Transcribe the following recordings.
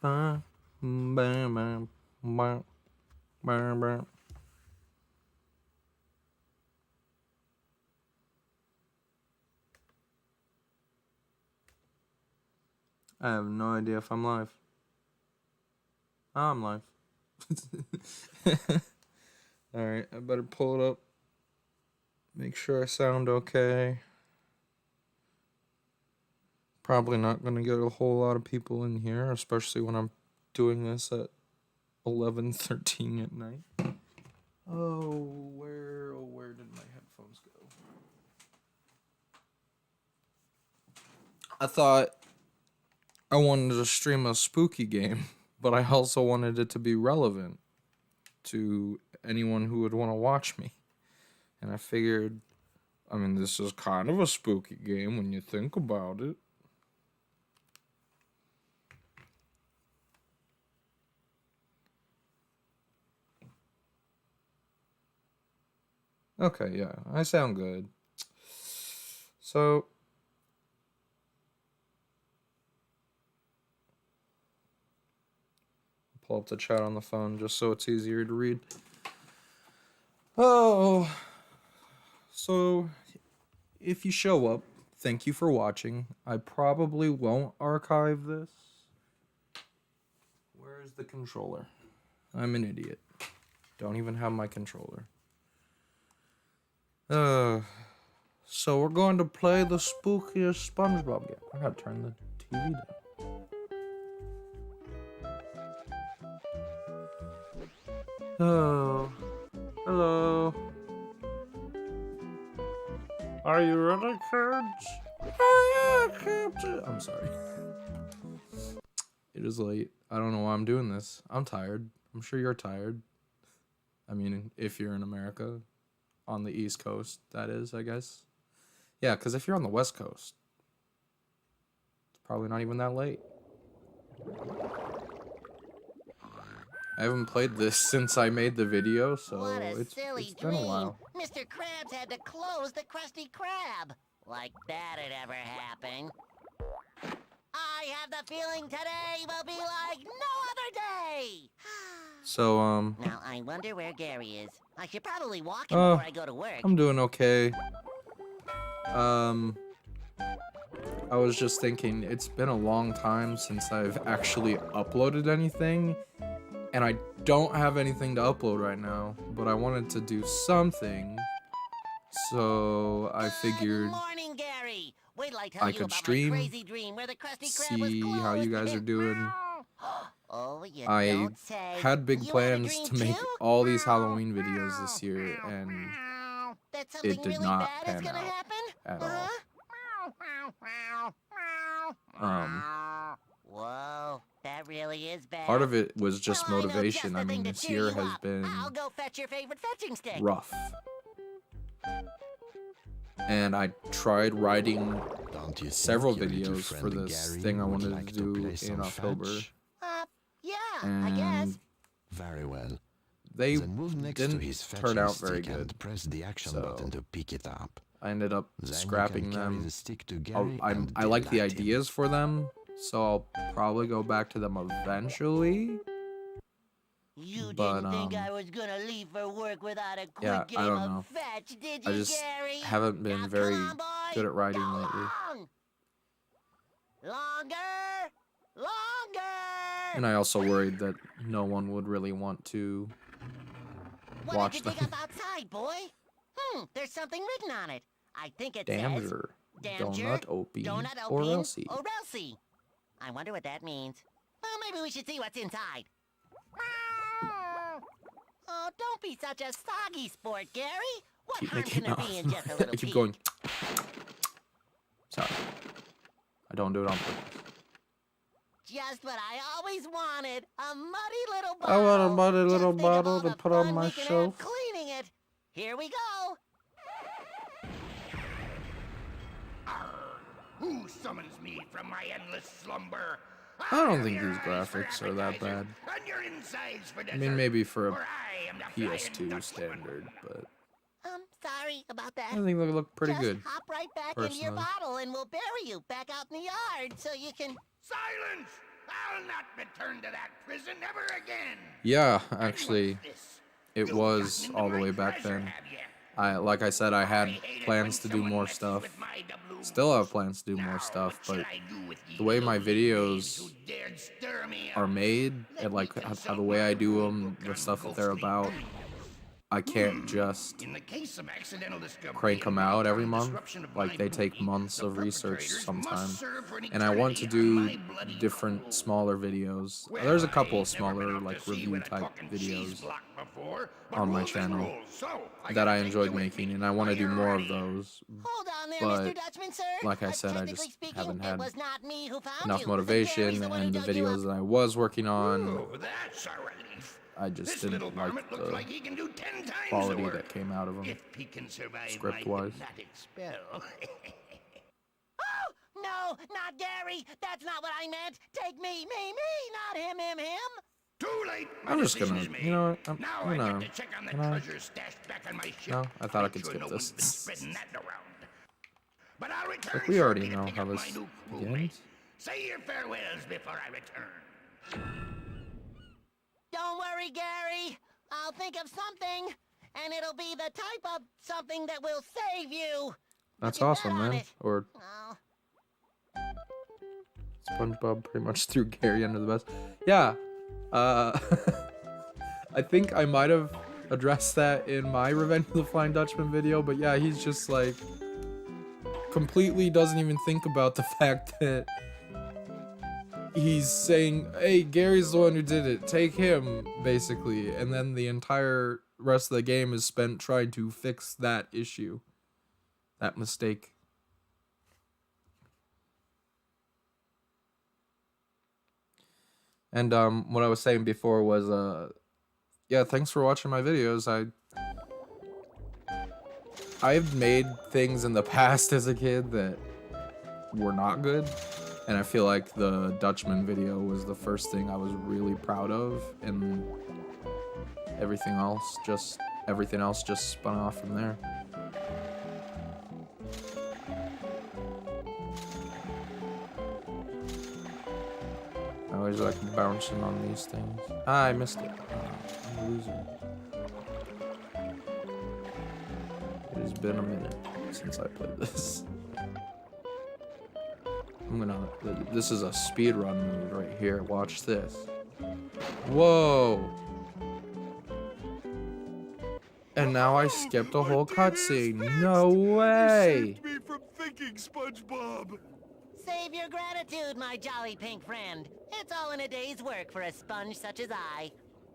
Bam, bam, bam, bam, bam, bam. I have no idea if I'm live. Oh, I'm live. Alright, I better pull it up. Make sure I sound okay. Probably not going to get a whole lot of people in here, especially when I'm doing this at 11:13 at night. Where did my headphones go? I thought I wanted to stream a spooky game, but I also wanted it to be relevant to anyone who would want to watch me. And I figured, this is kind of a spooky game when you think about it. Okay, yeah, I sound good. So, pull up the chat on the phone just so it's easier to read. Oh, so if you show up, thank you for watching. I probably won't archive this. Where is the controller? I'm an idiot. Don't even have my controller. So we're going to play the spookiest SpongeBob game. I gotta turn the TV down. Oh, hello. Are you ready, kids? Oh, yeah, Captain. I'm sorry. It is late. I don't know why I'm doing this. I'm tired. I'm sure you're tired. If you're in America. On the East Coast, that is, I guess. Yeah, because if you're on the West Coast, it's probably not even that late. I haven't played this since I made the video, so it's been a while. Mr. Krabs had to close the Krusty Krab. Like that had ever happened. I have the feeling today will be like no other day. So, Now, I wonder where Gary is. I should probably walk him before I go to work. I'm doing okay. I was just thinking, it's been a long time since I've actually uploaded anything, and I don't have anything to upload right now, but I wanted to do something, so I figured Morning, Gary. Wait till I tell I you could about stream, my crazy dream where the Krusty Krab was see closed. how you guys are doing. Oh, you I don't say. had big You plans had a to dream make too? all these Halloween videos this year, and That something it did really not bad pan is gonna out happen? at all. Whoa, that really is bad. Part of it was just Well, motivation. I know just the thing to This cheer year you has up. been I'll go fetch your favorite fetching stick. rough. And I tried writing several videos for this thing I wanted to do in October. Yeah, and I guess. Very well. They Then move next to didn't his turn out very fetching stick good. and press the action button to pick it up. I ended up Then scrapping you can carry them. the stick to Gary and I like the delight him. ideas for them, so I'll probably go back to them eventually. You But, didn't think I was gonna leave for work without a quick yeah, game I don't of know. fetch, did you, I just Gary? haven't been Now, very come on, boy. good at writing Go lately. Longer! Longer! And I also worried that no one would really want to What watch did you them. dig up outside, boy? There's something written on it. I think it says... Damser, donut opie, or Elsie. Or Elsie. I wonder what that means. Well, maybe we should see what's inside. Oh, don't be such a soggy sport, Gary. What Keep harm making can there be in just a I little keep peek? going. Sorry. I don't do it on purpose. Just what I always wanted. A muddy little I bottle. want a muddy Just little think of bottle all to the put on fun my we can have shelf. cleaning it. Here we go. Who summons me from my endless slumber? I don't think these graphics are that bad. Maybe for a PS2 standard, but Sorry about that. I think they look pretty Just good. hop right back into your personally. bottle and we'll bury you back out in the yard so you can... Silence! I'll not return to that prison ever again. Yeah, actually, What's this? it You've was gotten into all the my way back treasure, then. have ya? Like I said, I had hate it plans to when do someone more messes stuff. with my doubloons. Still have plans to do more Now, stuff, what shall but I do with the way ye my lonely babes videos who dared stir me are up? made Let and me like how consult the way I my do rule them, book the on stuff that they're ghostly about, dreams. I can't just In the case of accidental discovery crank them and out every long-term month. disruption of Like my they take booty, months the of research perpetrators sometimes. must serve for an And I want to eternity on do my bloody different coals. smaller videos. Well, There's a couple I of ain't never been smaller out like to sea review with a type talking cheese videos block before, but on my rules is channel rules, so I that gotta I take enjoyed you with making, me. and I want Are to do you more of ready? those. Hold on there, But Mr. Dutchman, sir. like I said, I Technically just speaking, haven't it had was not me who found enough you. Gary's motivation, the one who and the dug you up. videos that I was working on, Oh, that's a relief. I just This didn't little varmint like looks the like he can do 10 times the quality work. that came out of them, If he can survive script-wise. my hypnotic spell. Oh, no, not Gary. That's not what I meant. Take me, not him. Too late. My I'm just decision gonna, is made. you know what, Now I'm I gonna, get to check on the can I- treasure stashed back on my ship. No, I thought I Make could sure skip no this. one's been spreading that around. But I'll return Like, we already shortly to know pick how up this my new crewmate. begins. Say your farewells before I return. Don't worry, Gary. I'll think of something, and it'll be the type of something that will save you. That's You bet awesome, on man. it. Or Oh. SpongeBob pretty much threw Gary under the bus. Yeah, I think I might have addressed that in my Revenge of the Flying Dutchman video, but yeah, he's just like completely doesn't even think about the fact that he's saying, hey, Gary's the one who did it, take him, basically, and then the entire rest of the game is spent trying to fix that issue, that mistake. And what I was saying before was yeah, thanks for watching my videos. I've made things in the past as a kid that were not good, and I feel like the Dutchman video was the first thing I was really proud of, and everything else just spun off from there. I always like bouncing on these things. Ah, I missed it. I'm a loser. It has been a minute since I played this. This is a speedrun move right here. Watch this. Whoa! And now I skipped a whole cutscene. No way! You saved me from thinking, SpongeBob. Save your gratitude, my jolly pink friend. It's all in a day's work for a sponge such as I.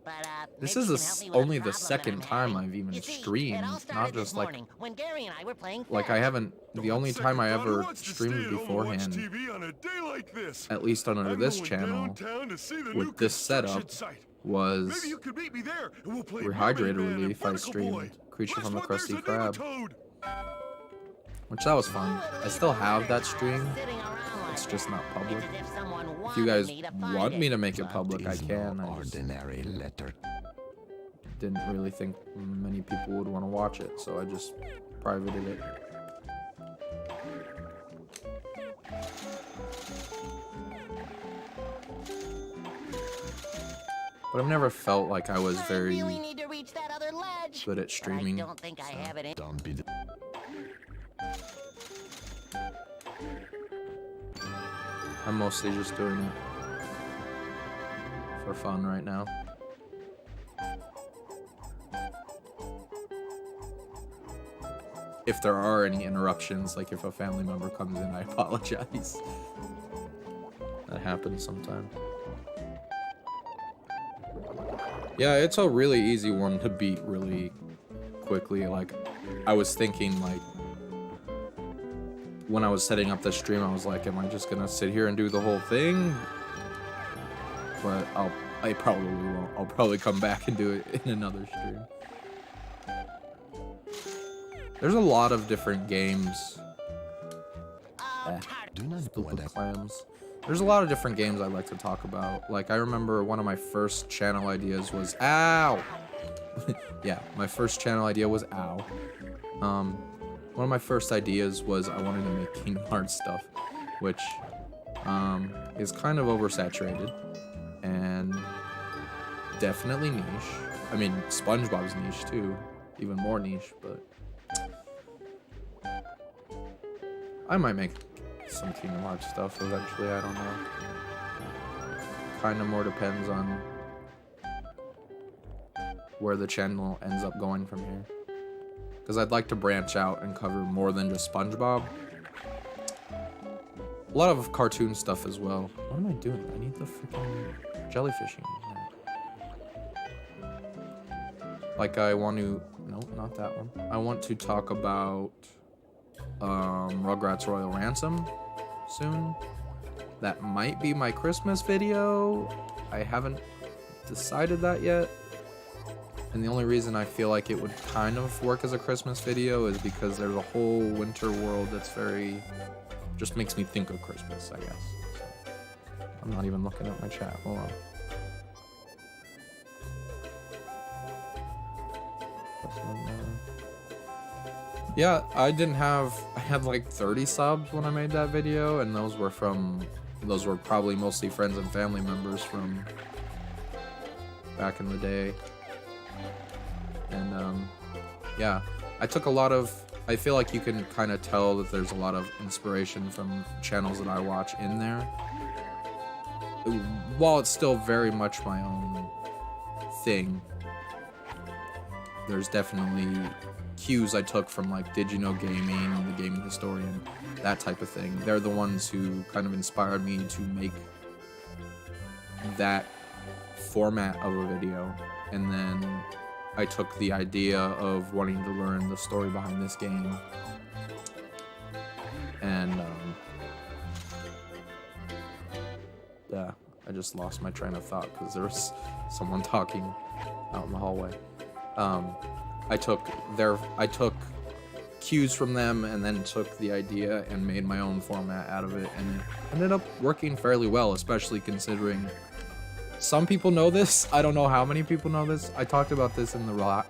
But, This maybe is you can help me with a only the problem that second I'm time having. I've even You see, streamed, it all not started this just like morning when Gary and I were playing I fetch. haven't. The only time I ever streamed beforehand, TV on a day like this. at least under I'm this going channel, downtown to see the new with this setup, construction site. was Maybe you could meet me there, and we'll play Rehydrated Mermaid Man and Relief. I Barnacle streamed Boy. Creature from the Last one, Krusty there's a Krab, nematode. which that was fun. I still have that stream. Sitting around like It's just that. not public. It's as if someone If you guys wanted me to find want me it. to make it public, I Is can. no I just ordinary letter. didn't really think many people would want to watch it, so I just privated it. But I've never felt like I was I very really need to reach that other ledge. good at But streaming. I don't think I have it in. Don't be. I'm mostly just doing it for fun right now. If there are any interruptions, like if a family member comes in, I apologize. That happens sometimes. Yeah, it's a really easy one to beat really quickly. Like, I was thinking, like, when I was setting up the stream, I was like, am I just gonna sit here and do the whole thing? But I probably won't. I'll probably come back and do it in another stream. There's a lot of different games. Oh, Do not Stupid whatever. clams. There's a lot of different games I'd like to talk about. Like, I remember one of my first channel ideas was, ow! Yeah, my first channel idea was ow. One of my first ideas was I wanted to make Kingdom Hearts stuff, which is kind of oversaturated and definitely niche. I mean, SpongeBob's niche too, even more niche, but I might make some Kingdom Hearts stuff eventually, I don't know. Kind of more depends on where the channel ends up going from here. Because I'd like to branch out and cover more than just SpongeBob. A lot of cartoon stuff as well. What am I doing? I need the freaking jellyfishing. Like I want to... No, not that one. I want to talk about Rugrats Royal Ransom soon. That might be my Christmas video. I haven't decided that yet. And the only reason I feel like it would kind of work as a Christmas video is because there's a whole winter world that's very... just makes me think of Christmas, I guess. I'm not even looking at my chat. Hold on. Yeah, I had like 30 subs when I made that video, and those were probably mostly friends and family members from back in the day. And yeah, I feel like you can kind of tell that there's a lot of inspiration from channels that I watch in there. While it's still very much my own thing, there's definitely cues I took from like Did You Know Gaming, The Gaming Historian, that type of thing. They're the ones who kind of inspired me to make that format of a video. And then I took the idea of wanting to learn the story behind this game, and yeah, I just lost my train of thought because there was someone talking out in the hallway. I took cues from them and then took the idea and made my own format out of it, and it ended up working fairly well, especially considering some people know this. I don't know how many people know this. I talked about this in the Rehydrated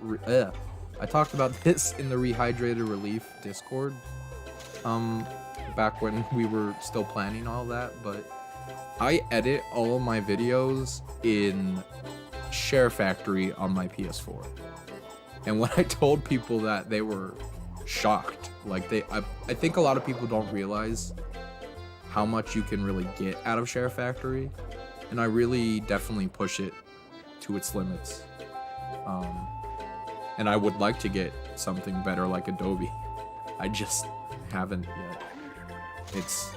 Relief Discord back when we were still planning all that, but I edit all my videos in Share Factory on my PS4. And when I told people that, they were shocked. Like I think a lot of people don't realize how much you can really get out of Share Factory. And I really definitely push it to its limits. And I would like to get something better like Adobe. I just haven't yet. It's,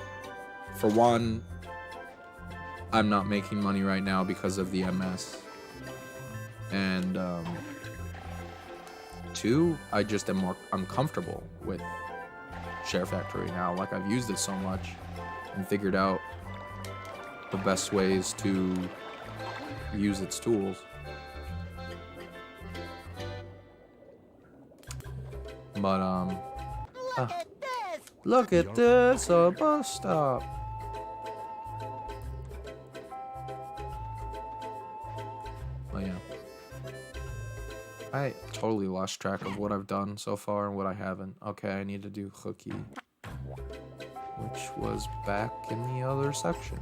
for one, I'm not making money right now because of the MS. And two, I just am more uncomfortable with Share Factory now. Like, I've used it so much and figured out the best ways to use its tools. But look at this, a bus stop. Oh yeah, I totally lost track of what I've done so far and what I haven't. Okay, I need to do Hooky, which was back in the other section.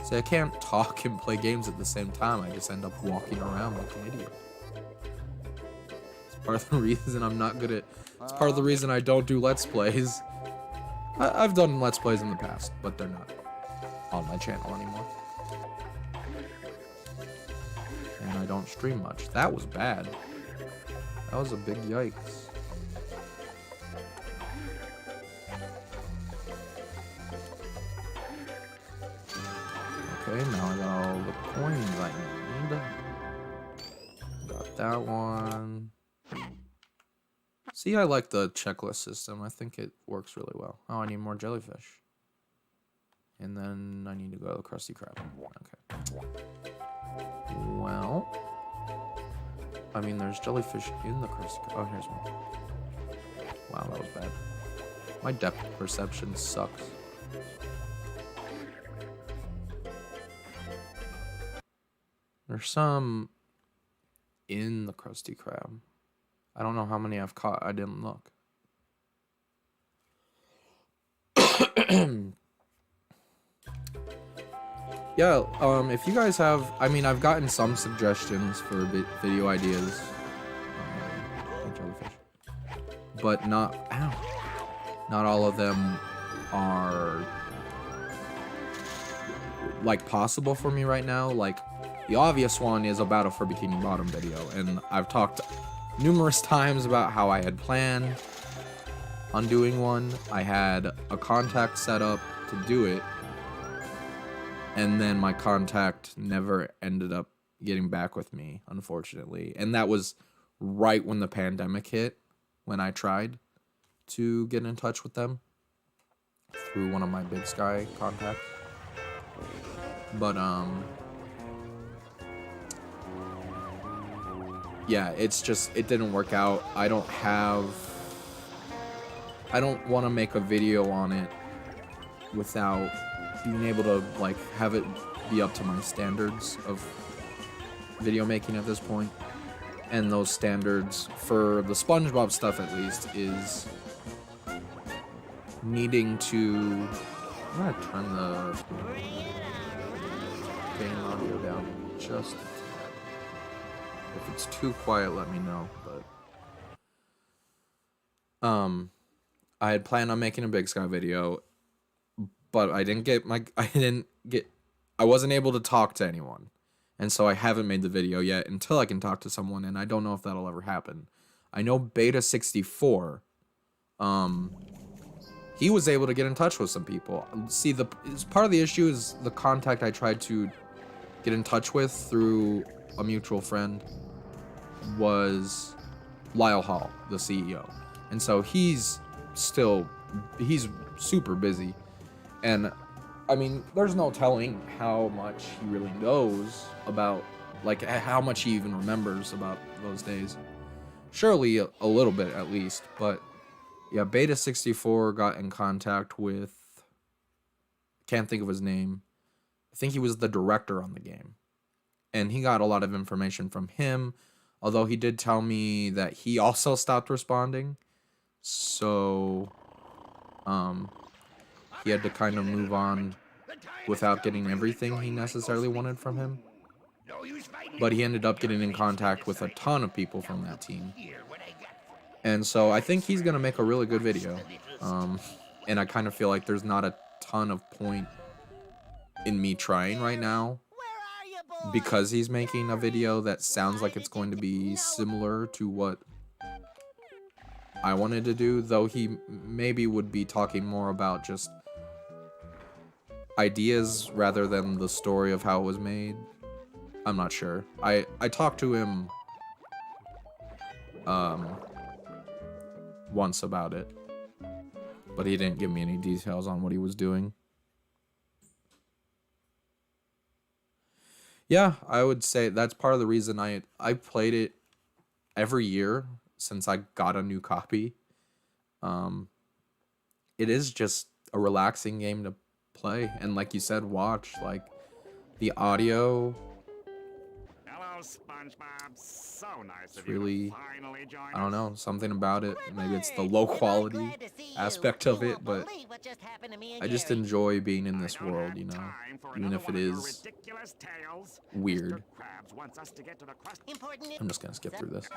See, I can't talk and play games at the same time. I just end up walking around like an idiot. It's part of the reason I'm not good at... It's part of the reason I don't do Let's Plays. I've done Let's Plays in the past, but they're not on my channel anymore. And I don't stream much. That was bad. That was a big yikes. Okay, now I got all the coins I need. Got that one. See, I like the checklist system. I think it works really well. Oh, I need more jellyfish. And then I need to go to the Krusty Krab. Okay. Well, I mean, there's jellyfish in the Krusty Krab. Oh, here's one. Wow, that was bad. My depth perception sucks. There's some in the Krusty Krab. I don't know how many I've caught. I didn't look. Yeah, if you guys have, I mean, I've gotten some suggestions for video ideas, jellyfish, but not all of them are like possible for me right now. Like, the obvious one is a Battle for Bikini Bottom video, and I've talked numerous times about how I had planned on doing one. I had a contact set up to do it, and then my contact never ended up getting back with me, unfortunately. And that was right when the pandemic hit, when I tried to get in touch with them through one of my Big Sky contacts. But, yeah, it's just, it didn't work out. I don't want to make a video on it without being able to, like, have it be up to my standards of video making at this point. And those standards, for the SpongeBob stuff at least, is needing to... I'm gonna turn the game audio down just a tad. If it's too quiet, let me know, but... I had planned on making a Big Sky video, but I wasn't able to talk to anyone. And so I haven't made the video yet until I can talk to someone, and I don't know if that'll ever happen. I know Beta 64, he was able to get in touch with some people. See, part of the issue is the contact I tried to get in touch with through a mutual friend was Lyle Hall, the CEO. And so he's super busy. And I mean, there's no telling how much he really knows about, like, how much he even remembers about those days. Surely a little bit at least, but yeah, Beta 64 got in contact with, can't think of his name. I think he was the director on the game. And he got a lot of information from him, although he did tell me that he also stopped responding. So, he had to kind of move on without getting everything he necessarily wanted from him. But he ended up getting in contact with a ton of people from that team. And so I think he's going to make a really good video. And I kind of feel like there's not a ton of point in me trying right now, because he's making a video that sounds like it's going to be similar to what I wanted to do, though he maybe would be talking more about just ideas rather than the story of how it was made. I'm not sure. I talked to him once about it, but he didn't give me any details on what he was doing. Yeah, I would say that's part of the reason I played it every year since I got a new copy. It is just a relaxing game to play, and like you said, watch. Like, the audio, Hello, SpongeBob. So nice It's really, finally join I don't us. know, something about it. Maybe it's the low quality aspect of it, but I just enjoy being in this world, you know, even if it is weird. I'm just gonna skip through this.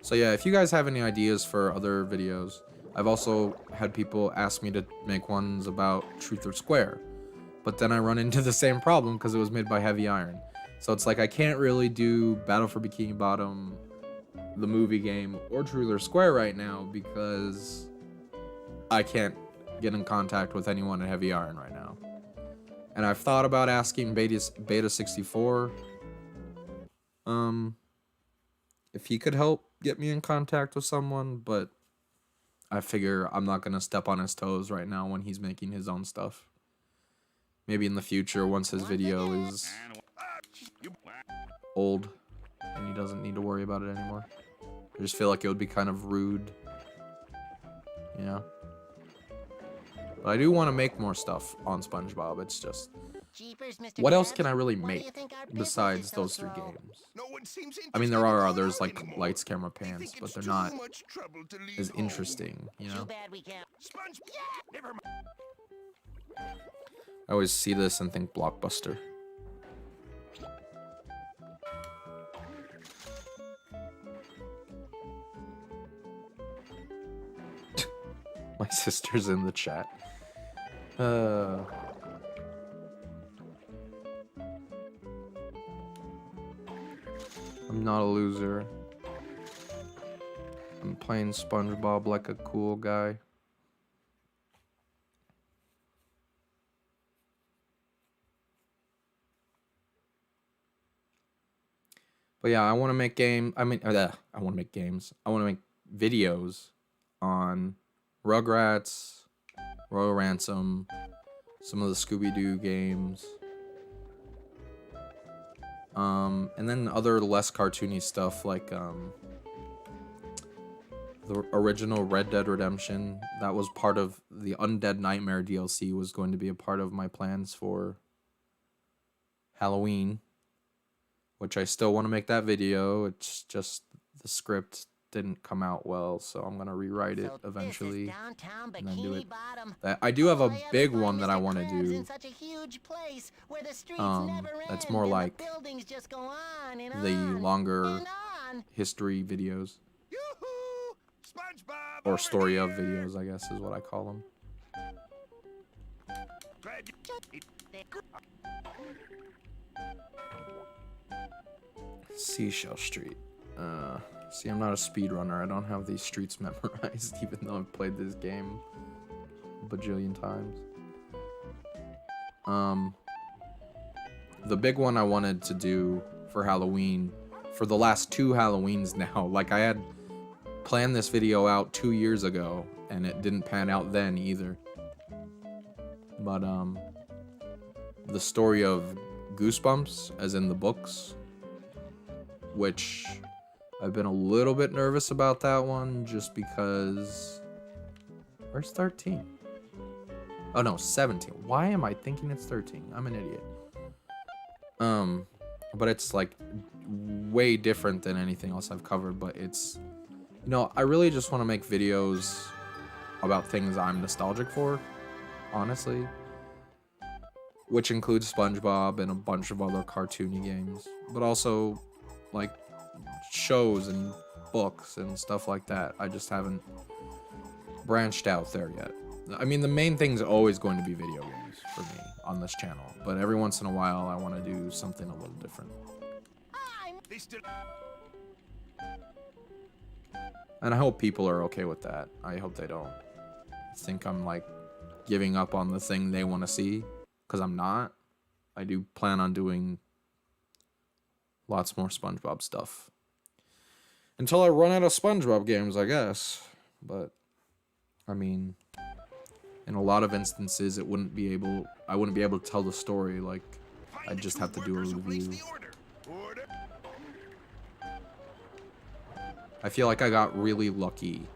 So yeah, if you guys have any ideas for other videos, I've also had people ask me to make ones about Truth or Square, but then I run into the same problem because it was made by Heavy Iron. So it's like I can't really do Battle for Bikini Bottom, the movie game, or Truth or Square right now because I can't get in contact with anyone at Heavy Iron right now. And I've thought about asking Beta 64 if he could help get me in contact with someone, but I figure I'm not gonna step on his toes right now when he's making his own stuff. Maybe in the future, once his video is old and he doesn't need to worry about it anymore. I just feel like it would be kind of rude, you know? But I do want to make more stuff on SpongeBob. It's just, what else can I really make besides those 3 games? No one one seems I mean, there interested are at others all like anymore. lights, camera, They pans, think but it's they're too not much trouble to leave as home. interesting, you know? Too bad we can't. Sponge, yeah, never mind. I always see this and think Blockbuster. My sister's in the chat. I'm not a loser. I'm playing SpongeBob like a cool guy. But yeah, I want to make I want to make games. I want to make videos on Rugrats, Royal Ransom, some of the Scooby-Doo games. And then other less cartoony stuff like the original Red Dead Redemption. That was part of the Undead Nightmare DLC, was going to be a part of my plans for Halloween, which I still want to make that video. It's just the script didn't come out well, so I'm gonna rewrite it eventually and then do it. I do have a big one that I want to do. That's more like the longer history videos, SpongeBob, or over story of here. videos, I guess is what I call them. Glad you- Seashell Street. See, I'm not a speedrunner. I don't have these streets memorized, even though I've played this game a bajillion times. The big one I wanted to do for Halloween, for the last 2 Halloweens now, like I had planned this video out 2 years ago, and it didn't pan out then either. But, the story of Goosebumps, as in the books, which I've been a little bit nervous about that one, just because... Where's 13? Oh no, 17. Why am I thinking it's 13? I'm an idiot. But it's like way different than anything else I've covered, but it's... You know, I really just want to make videos about things I'm nostalgic for, honestly. Which includes SpongeBob and a bunch of other cartoony games. But also, like, shows and books and stuff like that. I just haven't branched out there yet. I mean, the main thing's always going to be video games for me on this channel. But every once in a while, I want to do something a little different. They still... And I hope people are okay with that. I hope they don't think I'm, like, giving up on the thing they want to see. Because I'm not. I do plan on doing lots more SpongeBob stuff. Until I run out of SpongeBob games, I guess. But, I mean, in a lot of instances, I wouldn't be able to tell the story. Like, I'd just have to do a review. Order. I feel like I got really lucky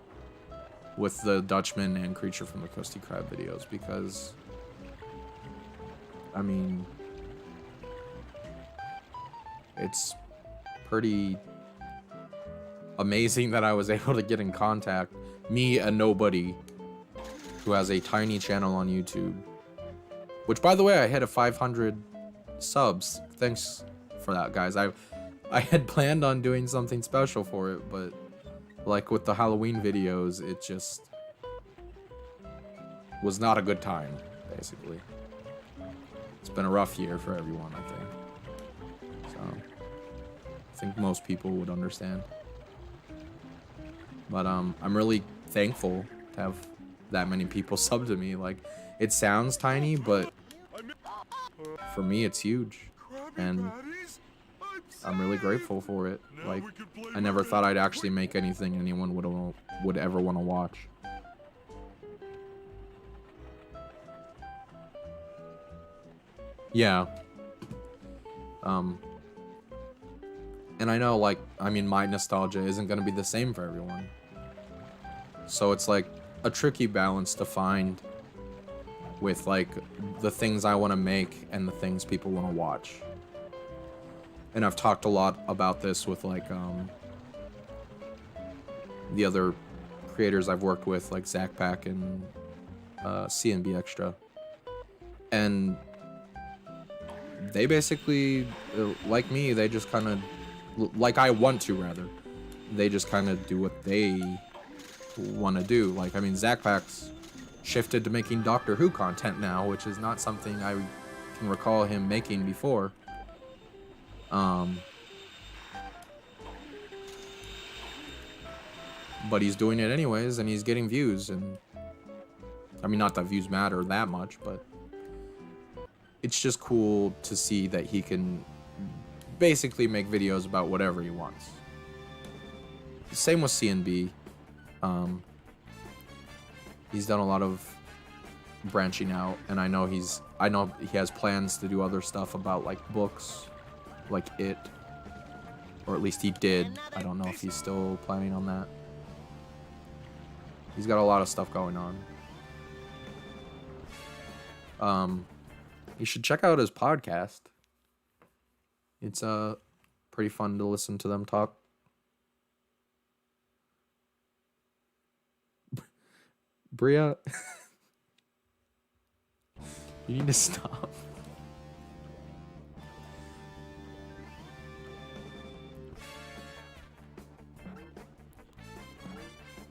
with the Dutchman and Creature from the Krusty Krab videos, because, I mean, it's pretty amazing that I was able to get in contact. Me, a nobody who has a tiny channel on YouTube. Which, by the way, I hit a 500 subs. Thanks for that, guys. I had planned on doing something special for it, but like with the Halloween videos, it just was not a good time, basically. It's been a rough year for everyone, I think. So, I think most people would understand. But I'm really thankful to have that many people sub to me. Like, it sounds tiny, but for me, it's huge. And I'm really grateful for it. Like, I never thought I'd actually make anything anyone would ever want to watch. Yeah. And I know, like, I mean, my nostalgia isn't going to be the same for everyone. So it's like a tricky balance to find with, like, the things I want to make and the things people want to watch. and I've talked a lot about this with like the other creators I've worked with, like Zach Pack and CNB Extra, and they basically, like me, they just kind of, like I want to rather, they just kind of do what they want to do. Like, I mean, Zach Pack's shifted to making Doctor Who content now, which is not something I can recall him making before. But he's doing it anyways, and he's getting views, and I mean, not that views matter that much, but it's just cool to see that he can basically make videos about whatever he wants. Same with CNB. He's done a lot of branching out, and I know he has plans to do other stuff about like books, like It, or at least he did. I don't know if he's still planning on that. He's got a lot of stuff going on. You should check out his podcast. It's pretty fun to listen to them talk. Bria, you need to stop.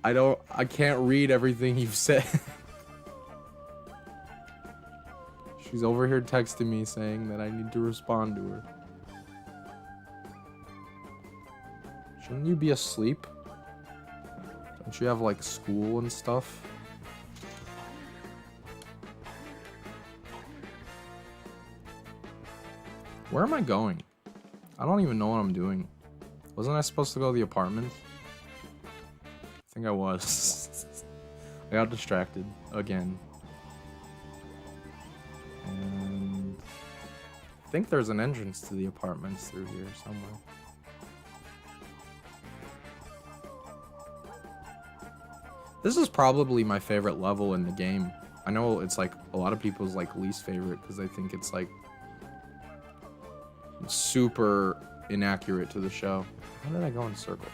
I can't read everything you've said. She's over here texting me saying that I need to respond to her. Shouldn't you be asleep? Don't you have like school and stuff? Where am I going? I don't even know what I'm doing. Wasn't I supposed to go to the apartment? I think I was. I got distracted again. And I think there's an entrance to the apartments through here somewhere. This is probably my favorite level in the game. I know it's like a lot of people's like least favorite because they think it's like super inaccurate to the show. How did I go in circles?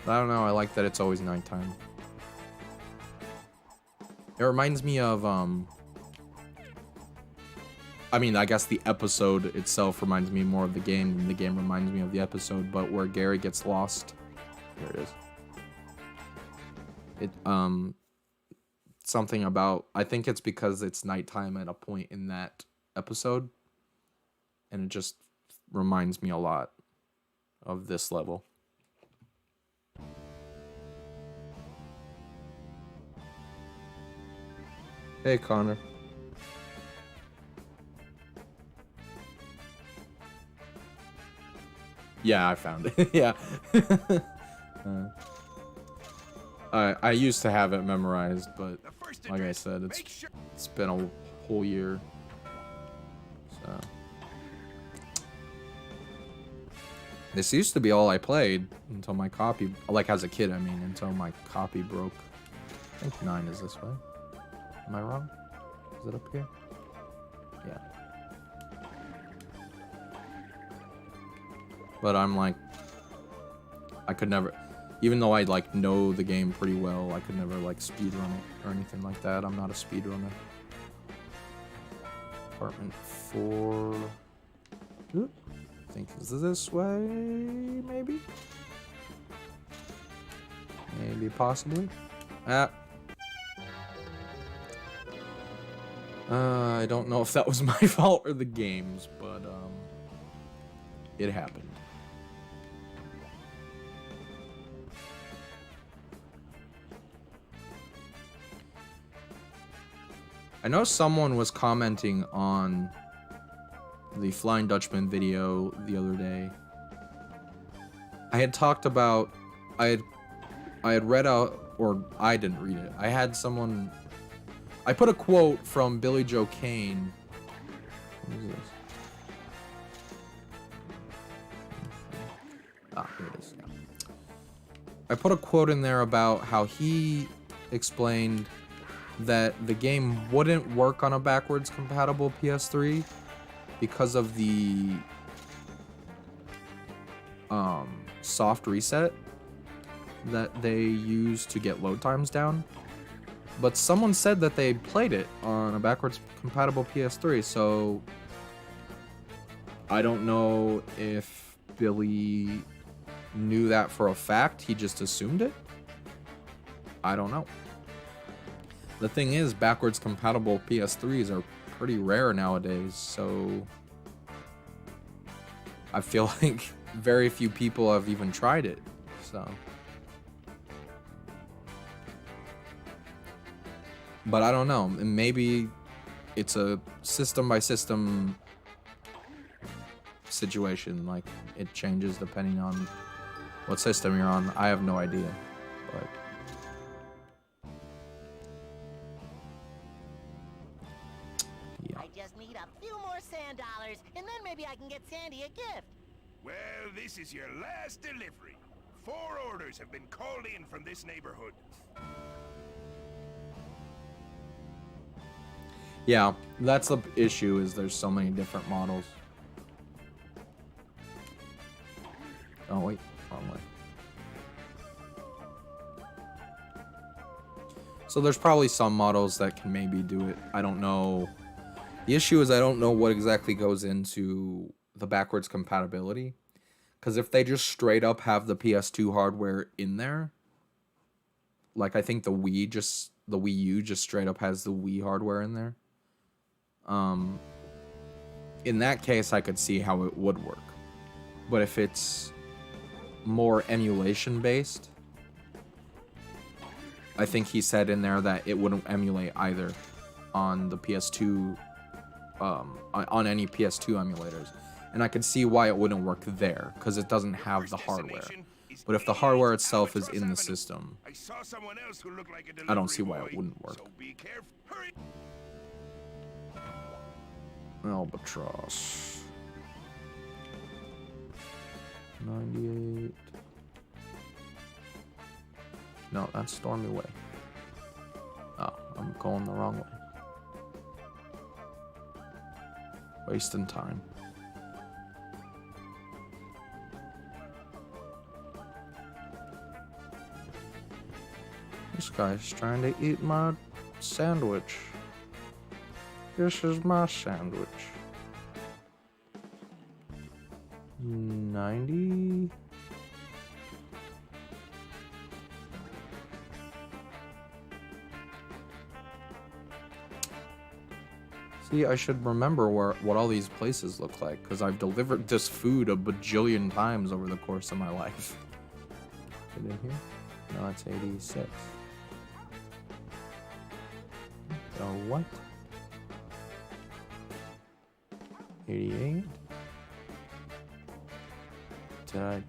I don't know, I like that it's always nighttime. It reminds me of, I mean, I guess the episode itself reminds me more of the game than the game reminds me of the episode, but where Gary gets lost. Here it is. Something about, I think it's because it's nighttime at a point in that episode, and it just reminds me a lot of this level. Hey, Connor. Yeah, I found it. Yeah. I used to have it memorized, but like I said, it's been a whole year. So this used to be all I played until my copy, like as a kid, I mean, until my copy broke. I think 9 is this way. Am I wrong? Is it up here? Yeah. But I'm like, I could never, even though I like know the game pretty well, I could never like speedrun it or anything like that. I'm not a speedrunner. Apartment 4. Ooh, I think it's this way, maybe? Maybe, possibly. I don't know if that was my fault or the game's, but it happened. I know someone was commenting on the Flying Dutchman video the other day. I had talked about, I had read out, or I didn't read it. I had someone, I put a quote from Billy Joe Kane. What is this? Ah, here it is. Yeah. I put a quote in there about how he explained that the game wouldn't work on a backwards compatible PS3 because of the soft reset that they use to get load times down. But someone said that they played it on a backwards compatible PS3, so I don't know if Billy knew that for a fact. He just assumed it. I don't know. The thing is, backwards compatible PS3s are pretty rare nowadays, so I feel like very few people have even tried it, so. But I don't know, maybe it's a system by system situation, like it changes depending on what system you're on. I have no idea, but yeah. I just need a few more sand dollars, and then maybe I can get Sandy a gift. Well, this is your last delivery. 4 orders have been called in from this neighborhood. Yeah, that's the issue, is there's so many different models. Oh wait, wrong way. So there's probably some models that can maybe do it. I don't know. The issue is I don't know what exactly goes into the backwards compatibility. Because if they just straight up have the PS2 hardware in there, like I think the Wii U just straight up has the Wii hardware in there. In that case, I could see how it would work. But if it's more emulation based, I think he said in there that it wouldn't emulate either on the PS2, on any PS2 emulators. And I could see why it wouldn't work there, because it doesn't have the hardware. But if the hardware itself is in the system, I don't see why it wouldn't work. Albatross. 98. No, that's Stormy Way. Oh, I'm going the wrong way. Wasting time. This guy's trying to eat my sandwich. This is my sandwich. 90? See, I should remember what all these places look like, because I've delivered this food a bajillion times over the course of my life. Is it in here? No, it's 86. So what? 88? Did I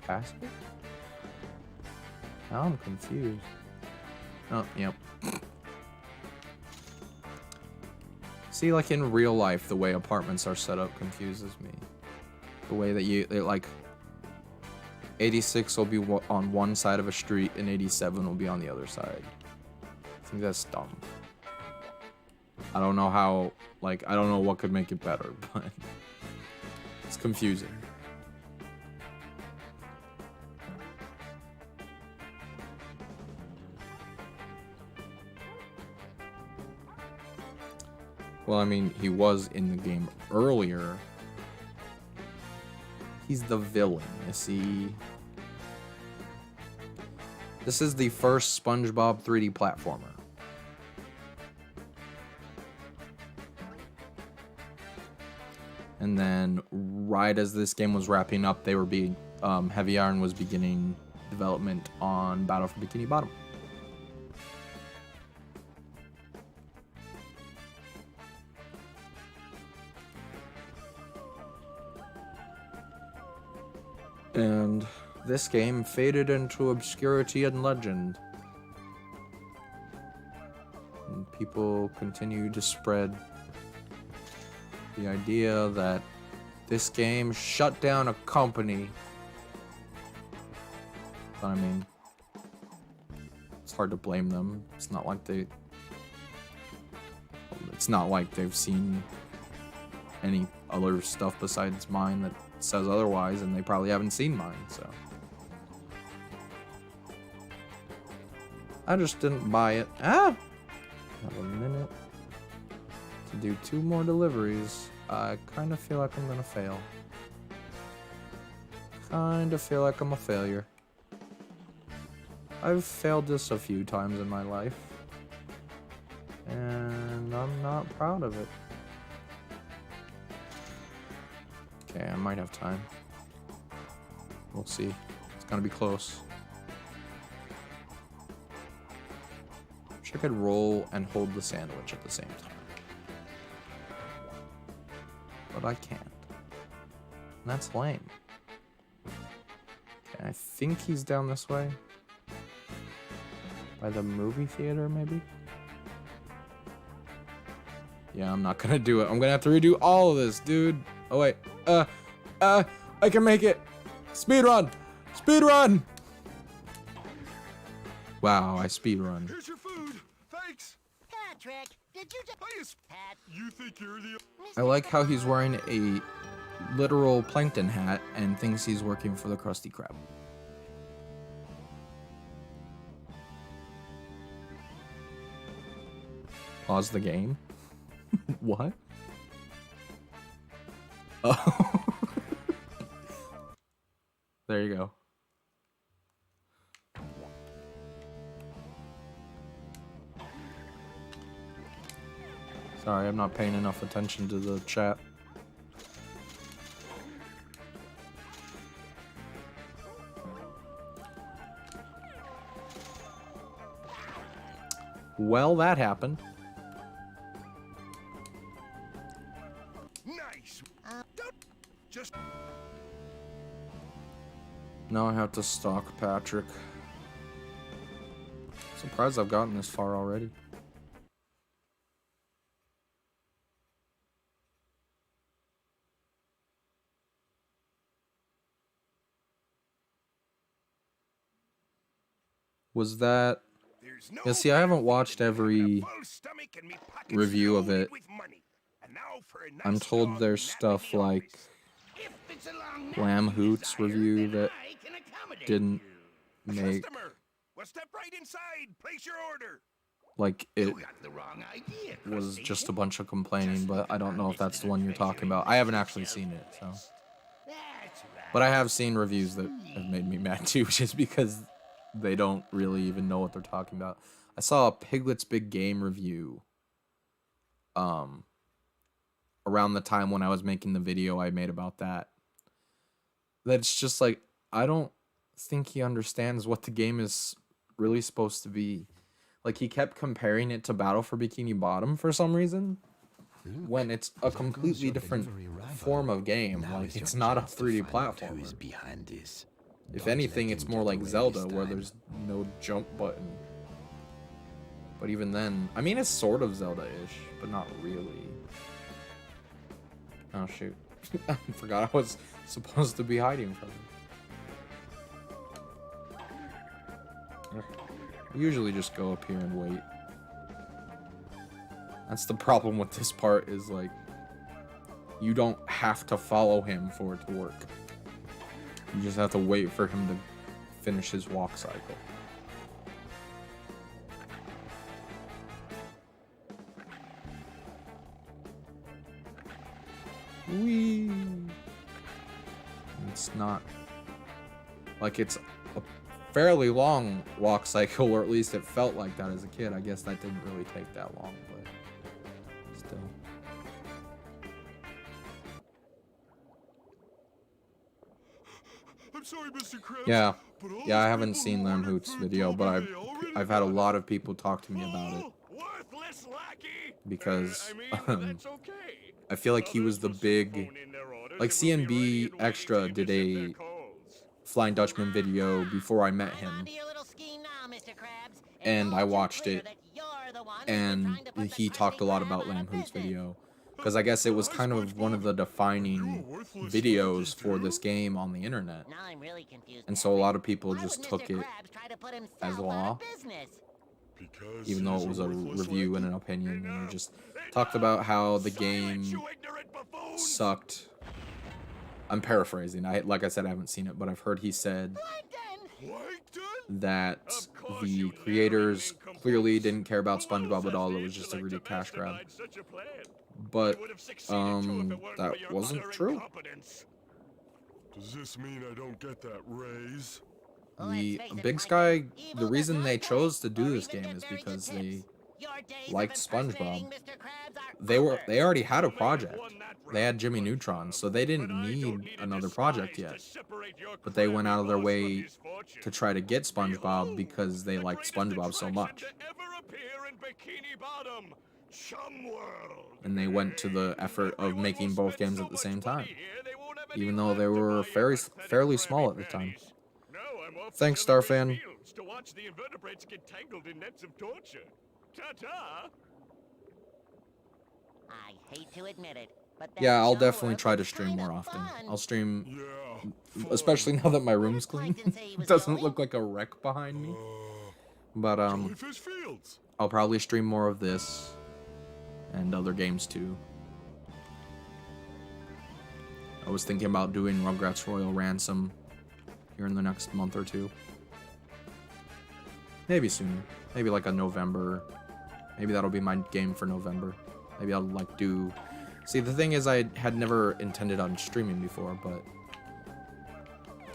pass it? Now I'm confused. Oh, yep. See, like in real life, the way apartments are set up confuses me. The way that like 86 will be on one side of a street and 87 will be on the other side. I think that's dumb. I don't know how, like, I don't know what could make it better, but it's confusing. Well, I mean, he was in the game earlier. He's the villain, you see. This is the first SpongeBob 3D platformer. And then, right as this game was wrapping up, they were Heavy Iron was beginning development on Battle for Bikini Bottom. And this game faded into obscurity and legend. And people continue to spread the idea that this game shut down a company. But I mean, it's hard to blame them. It's not like they've seen any other stuff besides mine that says otherwise, and they probably haven't seen mine, so. I just didn't buy it. Ah! Have a minute to do 2 more deliveries. I kind of feel like I'm gonna fail. Kind of feel like I'm a failure. I've failed this a few times in my life, and I'm not proud of it. Okay, I might have time. We'll see. It's gonna be close. Wish I could roll and hold the sandwich at the same time. But I can't. And that's lame. Okay, I think he's down this way. By the movie theater, maybe? Yeah, I'm not gonna do it. I'm gonna have to redo all of this, dude. Oh, wait. I can make it. Speed run. Speed run. Wow, I speed run. Here's your food. Thanks. Patrick, did you just... Pat, You think you're the... I like how he's wearing a literal plankton hat and thinks he's working for the Krusty Krab. Pause the game? What? Oh. There you go. Sorry, I'm not paying enough attention to the chat. Well, that happened. Nice. Don't just... Now I have to stalk Patrick. Surprised I've gotten this far already. Was that... There's no Yeah, see, I haven't watched every full stomach and me pockets review of loaded it. with money. And now for a I'm nice told long there's nap in stuff the like office. If it's a long nap Lamb you Hoots desire, review then that I can accommodate didn't you. make, Customer, well, step right inside. Place your order. like, it You got the wrong idea, was Krusty. just a bunch of complaining, but I don't know if that's the one you're talking about. I haven't actually seen it, so. That's right. But I have seen reviews that have made me mad too, just because they don't really even know what they're talking about. I saw a Piglet's Big Game review around the time when I was making the video I made about that. That's just like, I don't think he understands what the game is really supposed to be. Like, he kept comparing it to Battle for Bikini Bottom for some reason, when it's a completely different form of game. Like, it's not a 3D platformer. Behind this. If anything, it's more like Zelda, where there's no jump button. But even then, I mean, it's sort of Zelda-ish, but not really. Oh, shoot. I forgot I was supposed to be hiding from him. I usually just go up here and wait. That's the problem with this part, is like, you don't have to follow him for it to work. You just have to wait for him to finish his walk cycle. Whee! It's not like it's a fairly long walk cycle, or at least it felt like that as a kid. I guess that didn't really take that long, but still. I'm sorry, Mr. Krabs. Yeah, but all yeah, I those haven't people seen who Lamb ordered Hoots food video, told but me they already I've had a got lot of people talk to me about it. Worthless lackey. Because I mean, that's okay. I feel like he was the big, like CNB Extra did a Flying Dutchman video before I met I'm him, onto your little scheme now, Mr. Krabs. and It's I all too watched clear it, that you're the one who's and trying to put the he talked a Krusty lot Krab about out of Lamb Hoots business. video, because I guess it was kind of one of the defining videos for this game on the internet, Now I'm really confused. and so a lot of people Why just would took Mr. it Krabs try to put himself as out law. of business? Because even though he's it was a worthless review and an opinion, and he just talked about how the game sucked. I'm paraphrasing. Like I said, I haven't seen it, but I've heard he said Plankton? that the creators clearly didn't care about SpongeBob at all. It was just a greedy cash grab. But that wasn't true. Does this mean I don't get that raise? The Big Sky, the reason they chose to do this game is because they liked SpongeBob. They already had a project. They had Jimmy Neutron, so they didn't need another project yet. But they went out of their way to try to get SpongeBob because they liked SpongeBob so much. And they went to the effort of making both games at the same time, even though they were fairly small at the time. Thanks, Starfan. To watch the invertebrates get tangled in nets of torture. Ta-ta! I hate to admit it, but Yeah, I'll definitely try to stream more often. I'll stream, especially now that my room's clean. It doesn't look like a wreck behind me. But Jellyfish Fields. I'll probably stream more of this and other games too. I was thinking about doing Rugrats Royal Ransom here in the next month or two. Maybe sooner. Maybe like a November. Maybe that'll be my game for November. Maybe I'll like do... See, the thing is I had never intended on streaming before, but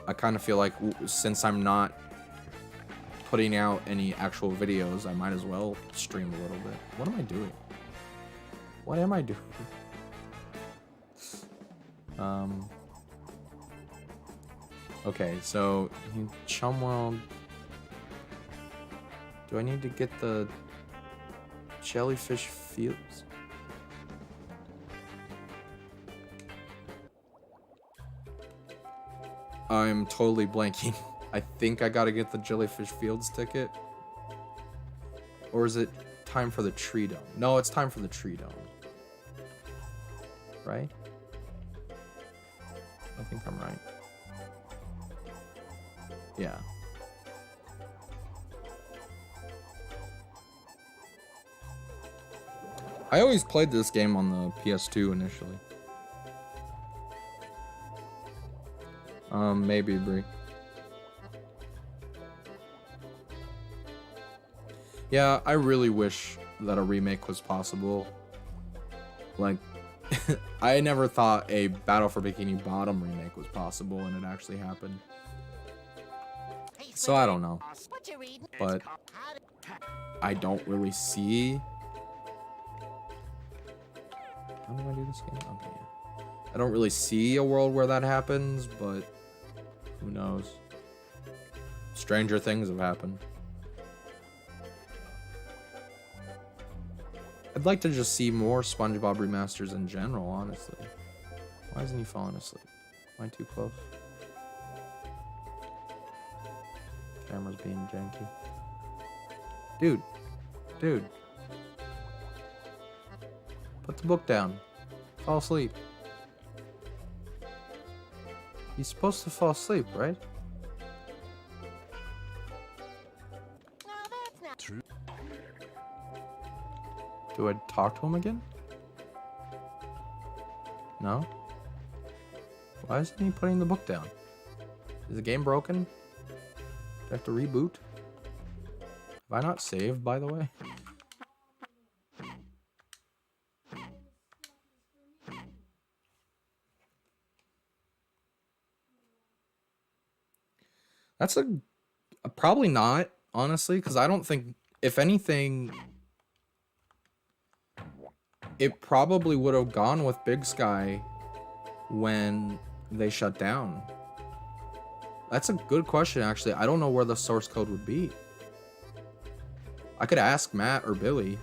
I kind of feel like since I'm not putting out any actual videos, I might as well stream a little bit. What am I doing? What am I doing? Okay, so Chum World. Do I need to get the Jellyfish Fields? I'm totally blanking. I think I gotta get the Jellyfish Fields ticket. Or is it time for the Tree Dome? No, it's time for the Tree Dome. Right? I think I'm right. Yeah. I always played this game on the PS2 initially. Maybe, Brie. Yeah, I really wish that a remake was possible. Like, I never thought a Battle for Bikini Bottom remake was possible, and it actually happened. So I don't know. But I don't really see... How do I do this game? Okay, yeah. I don't really see a world where that happens, but who knows? Stranger things have happened. I'd like to just see more SpongeBob remasters in general, honestly. Why isn't he falling asleep? Am I too close? Camera's being janky. Dude. Dude. Put the book down. Fall asleep. He's supposed to fall asleep, right? No, that's not True. Do I talk to him again? No? Why isn't he putting the book down? Is the game broken? Do I have to reboot? Have I not saved, by the way? That's probably not, honestly, because I don't think, if anything, it probably would have gone with Big Sky when they shut down. That's a good question, actually. I don't know where the source code would be. I could ask Matt or Billy.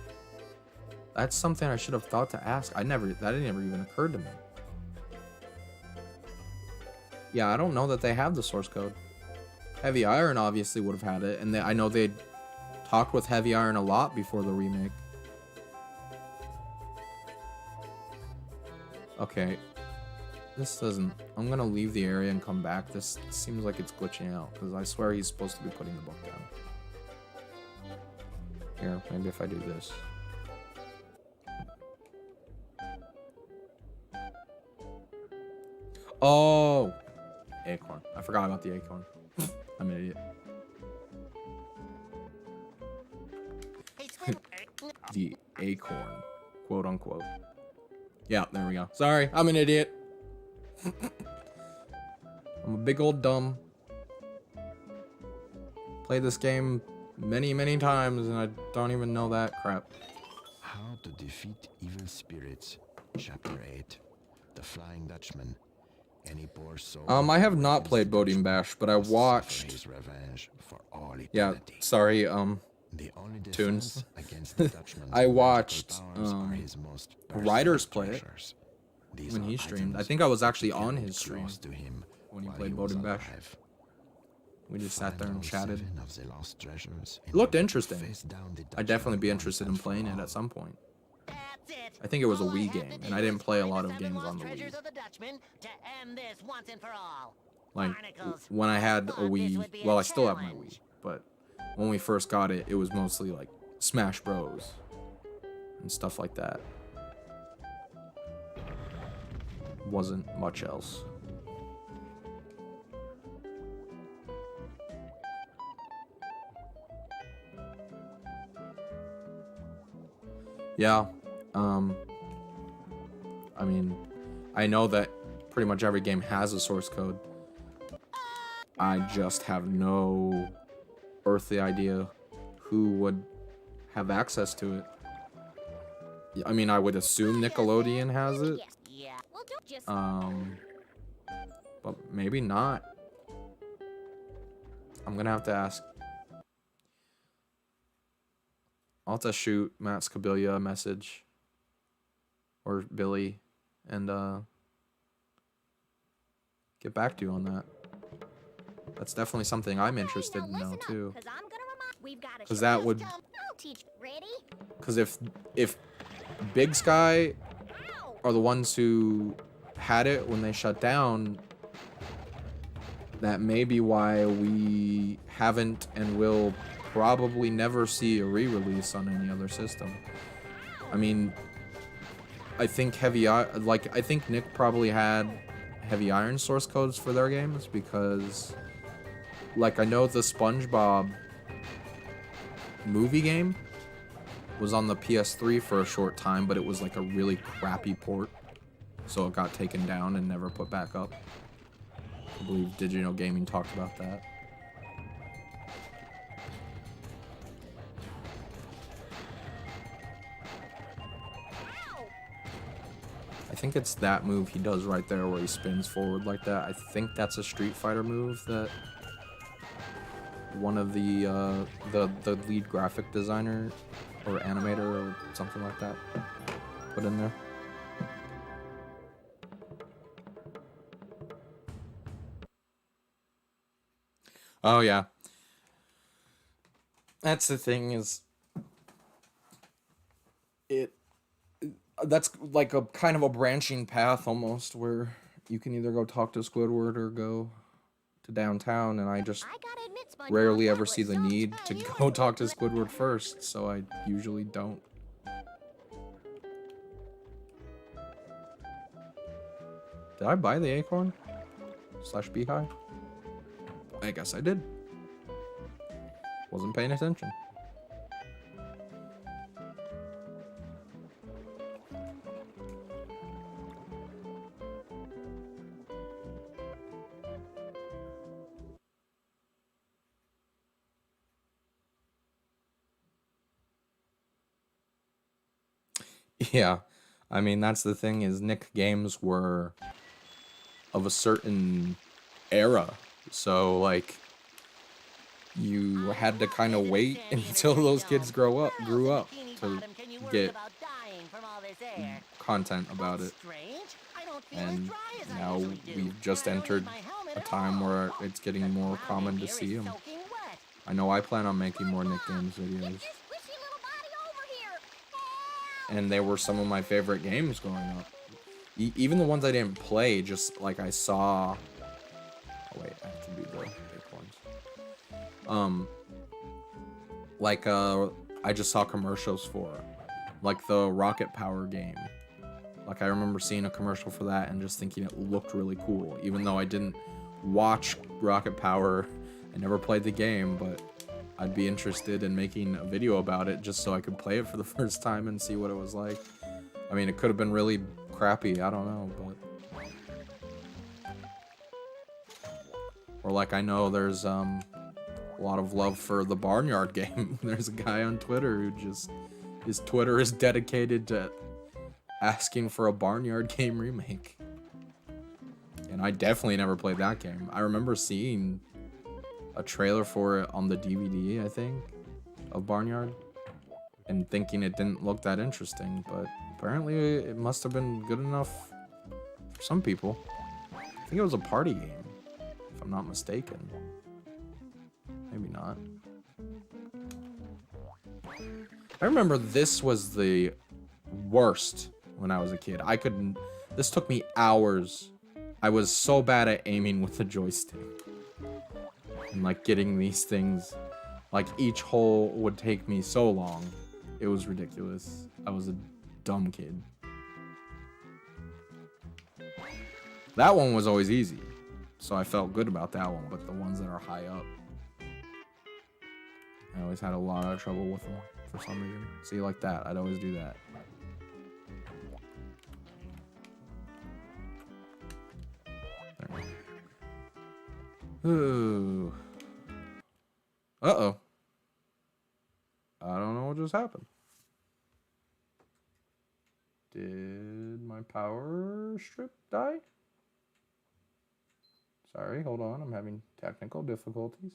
That's something I should have thought to ask. That never even occurred to me. Yeah, I don't know that they have the source code. Heavy Iron obviously would have had it, and I know they'd talked with Heavy Iron a lot before the remake. Okay. This doesn't... I'm gonna leave the area and come back. This seems like it's glitching out, because I swear he's supposed to be putting the book down. Here, maybe if I do this. Oh! Acorn. I forgot about the acorn. I'm an idiot. The acorn. Quote unquote. Yeah, there we go. Sorry, I'm an idiot. I'm a big old dumb. Played this game many, many times and I don't even know that crap. How to defeat evil spirits. Chapter 8. The Flying Dutchman. Any poor soul. I have not played Boating Bash, but I watched. His revenge for all Yeah, eternity. sorry, The only Tunes. defense against the Dutchman's I watched magical powers are his most Writers personal play it treasures. These when are he streamed. I items think I was actually that on kept his stream close to him when he while played was Boating Bash. alive. We just sat there and Find all chatted. 7 of the lost treasures It in looked order to interesting. face down the I'd definitely be Dutchman interested in once and playing for it all. at some point. That's it. I think it was a All I Wii have to game, do and I didn't is play a find lot the of 7 games on lost the treasures Wii. of the Dutchman to end this once and for all. Like, Barnacles. when I had a Thought this Wii, would be a well, I still have my Wii, challenge. but when we first got it, it was mostly like Smash Bros. And stuff like that. Wasn't much else. Yeah, I mean, I know that pretty much every game has a source code. I just have no earthly idea who would have access to it. I mean, I would assume Nickelodeon has it, Yeah, we'll do just but maybe not. I'm gonna have to ask. I'll have to shoot Matt Scabilia a message. Or Billy. And, get back to you on that. That's definitely something I'm interested in now, too. Because that would... Because if Big Sky are the ones who had it when they shut down, that may be why we haven't and will probably never see a re-release on any other system. I mean, I think I think Nick probably had Heavy Iron source codes for their games because, like, I know the SpongeBob movie game was on the PS3 for a short time, but it was like a really crappy port, so it got taken down and never put back up. I believe Digital Gaming talked about that. I think it's that move he does right there where he spins forward like that. I think that's a Street Fighter move that one of the lead graphic designer or animator or something like that put in there. Oh yeah. That's the thing is that's like a kind of a branching path almost where you can either go talk to Squidward or go to downtown, and I just rarely ever see the need to go talk to Squidward first, so I usually don't. Did I buy the acorn? / beehive? I guess I did. Wasn't paying attention. Yeah, I mean, that's the thing is Nick games were of a certain era. So, like, you had to kind of wait until those kids grew up to get content about it. And now we've just entered a time where it's getting more common to see them. I know I plan on making more Nick Games videos. And they were some of my favorite games growing up. Even the ones I didn't play, just like I saw... Oh wait, I have to do the big ones. Like I just saw commercials for, like the Rocket Power game. Like I remember seeing a commercial for that and just thinking it looked really cool, even though I didn't watch Rocket Power. I never played the game, but I'd be interested in making a video about it just so I could play it for the first time and see what it was like. I mean, it could have been really crappy, I don't know, but... Or like I know there's a lot of love for the Barnyard game. There's a guy on Twitter who just... His Twitter is dedicated to asking for a Barnyard game remake. And I definitely never played that game. I remember seeing a trailer for it on the DVD, I think, of Barnyard, and thinking it didn't look that interesting, but apparently it must have been good enough for some people. I think it was a party game, if I'm not mistaken. Maybe not. I remember this was the worst when I was a kid. This took me hours. I was so bad at aiming with the joystick. And like getting these things, like each hole would take me so long. It was ridiculous. I was a dumb kid. That one was always easy, so I felt good about that one, but the ones that are high up, I always had a lot of trouble with them for some reason. See, like that, I'd always do that. Ooh. Uh-oh. I don't know what just happened. Did my power strip die? Sorry, hold on. I'm having technical difficulties.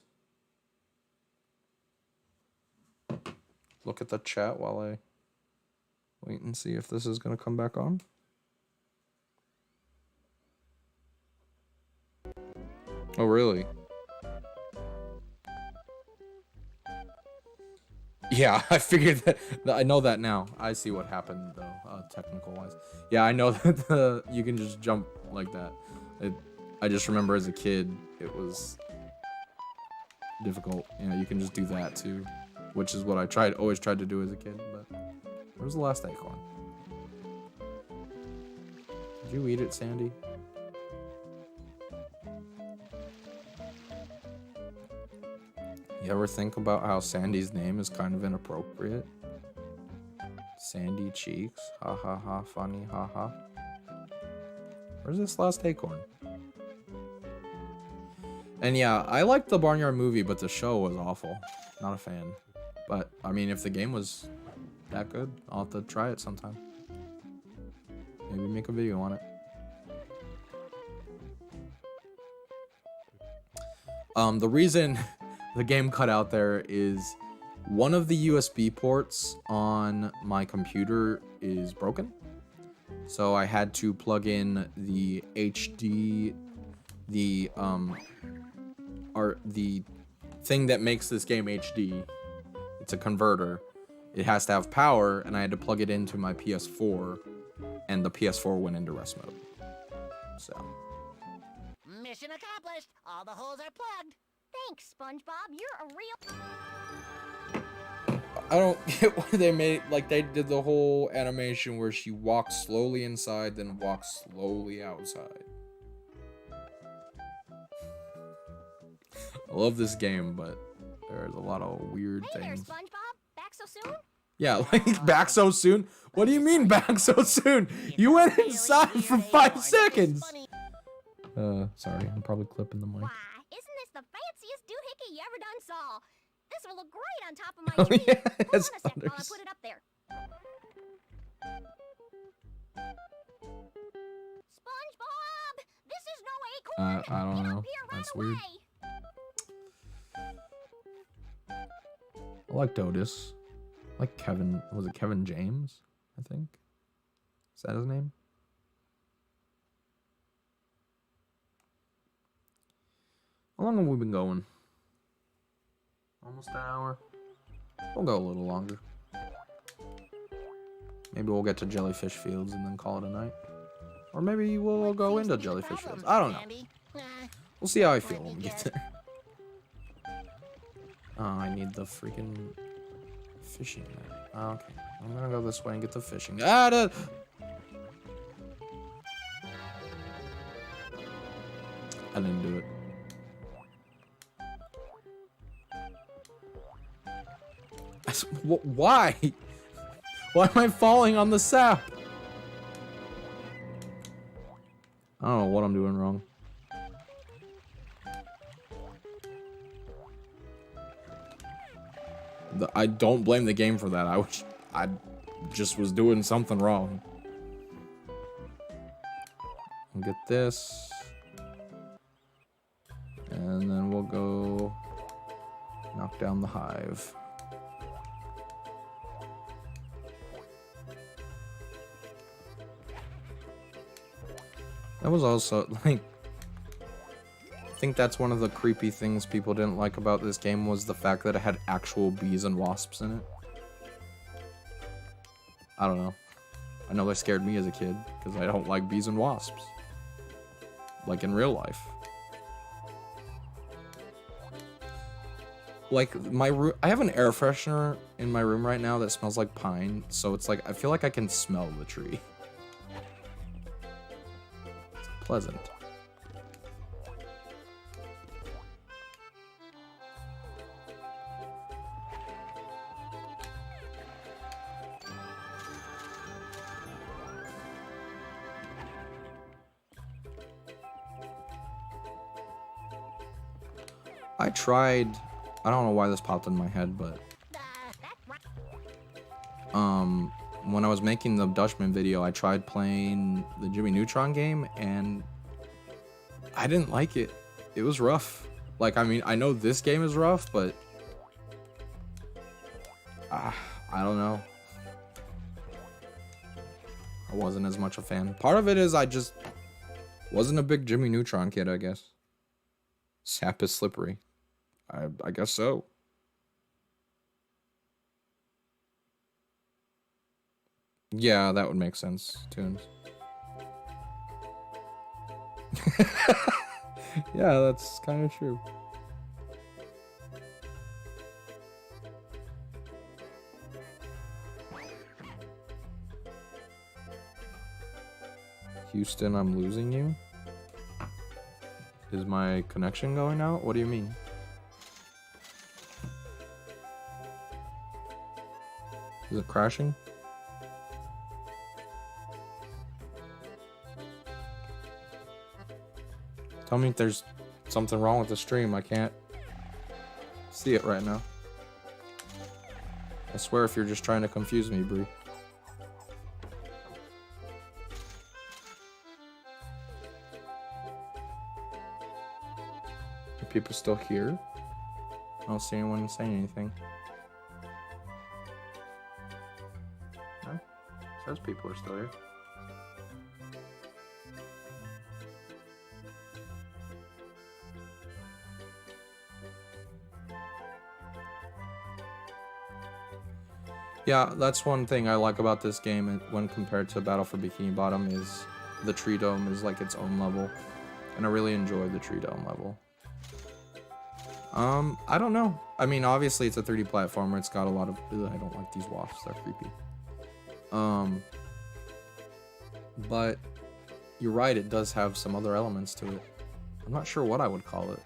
Look at the chat while I wait and see if this is going to come back on. Oh, really? Yeah, I figured that. I know that now. I see what happened, though, technical-wise. Yeah, I know that you can just jump like that. I just remember as a kid, it was difficult. You know, you can just do that, too. Which is what I always tried to do as a kid, but... Where's the last acorn? Did you eat it, Sandy? You ever think about how Sandy's name is kind of inappropriate? Sandy Cheeks. Ha ha ha, funny, ha ha. Where's this last acorn? And yeah, I liked the Barnyard movie, but the show was awful. Not a fan. But, I mean, if the game was that good, I'll have to try it sometime. Maybe make a video on it. The reason the game cut out there is one of the USB ports on my computer is broken. So I had to plug in the HD, the thing that makes this game HD. It's a converter. It has to have power, and I had to plug it into my PS4, and the PS4 went into rest mode. So. Mission accomplished. All the holes are plugged. Thanks, SpongeBob. You're a real... I don't get why they made, like, they did the whole animation where she walks slowly inside, then walks slowly outside. I love this game, but there's a lot of weird things. Hey there, SpongeBob. Back so soon? Yeah, like, back so soon? What do you mean back so soon? You went inside for 5 seconds! Sorry, I'm probably clipping the mic. Why, isn't this the fanciest doohickey you ever done saw? This will look great on top of my Oh, tree. yeah, Hold it's on a sec while I others. put it up there. SpongeBob! This is no acorn! I don't Get know. up here right That's weird. away. I liked Otis. I like Kevin. Was it Kevin James? I think. Is that his name? How long have we been going? Almost an hour. We'll go a little longer. Maybe we'll get to Jellyfish Fields and then call it a night. Or maybe we'll go into Jellyfish Fields. I don't know. We'll see how I feel when we get there. Oh, I need the freaking fishing net. Oh, okay. I'm gonna go this way and get the fishing. Ah, I didn't do it. Why? Why am I falling on the sap? I don't know what I'm doing wrong. I don't blame the game for that. I just was doing something wrong. I'll get this. And then we'll go knock down the hive. That was also, like, I think that's one of the creepy things people didn't like about this game was the fact that it had actual bees and wasps in it. I don't know. I know they scared me as a kid, because I don't like bees and wasps. Like in real life. Like, my room, I have an air freshener in my room right now that smells like pine, so it's like, I feel like I can smell the tree. It's pleasant. I tried, I don't know why this popped in my head, but when I was making the Dutchman video, I tried playing the Jimmy Neutron game and I didn't like it. It was rough. Like, I mean, I know this game is rough, but I don't know. I wasn't as much a fan. Part of it is I just wasn't a big Jimmy Neutron kid, I guess. Sap is slippery. I guess so. Yeah, that would make sense, Tunes. Yeah, that's kind of true. Houston, I'm losing you? Is my connection going out? What do you mean? Is it crashing? Tell me if there's something wrong with the stream. I can't see it right now. I swear if you're just trying to confuse me, Bree. Are people still here? I don't see anyone saying anything. No? It says people are still here. Yeah, that's one thing I like about this game when compared to Battle for Bikini Bottom is the tree dome is like its own level. And I really enjoy the tree dome level. I don't know. I mean, obviously it's a 3D platformer. It's got a lot of... I don't like these wasps. They're creepy. But you're right. It does have some other elements to it. I'm not sure what I would call it.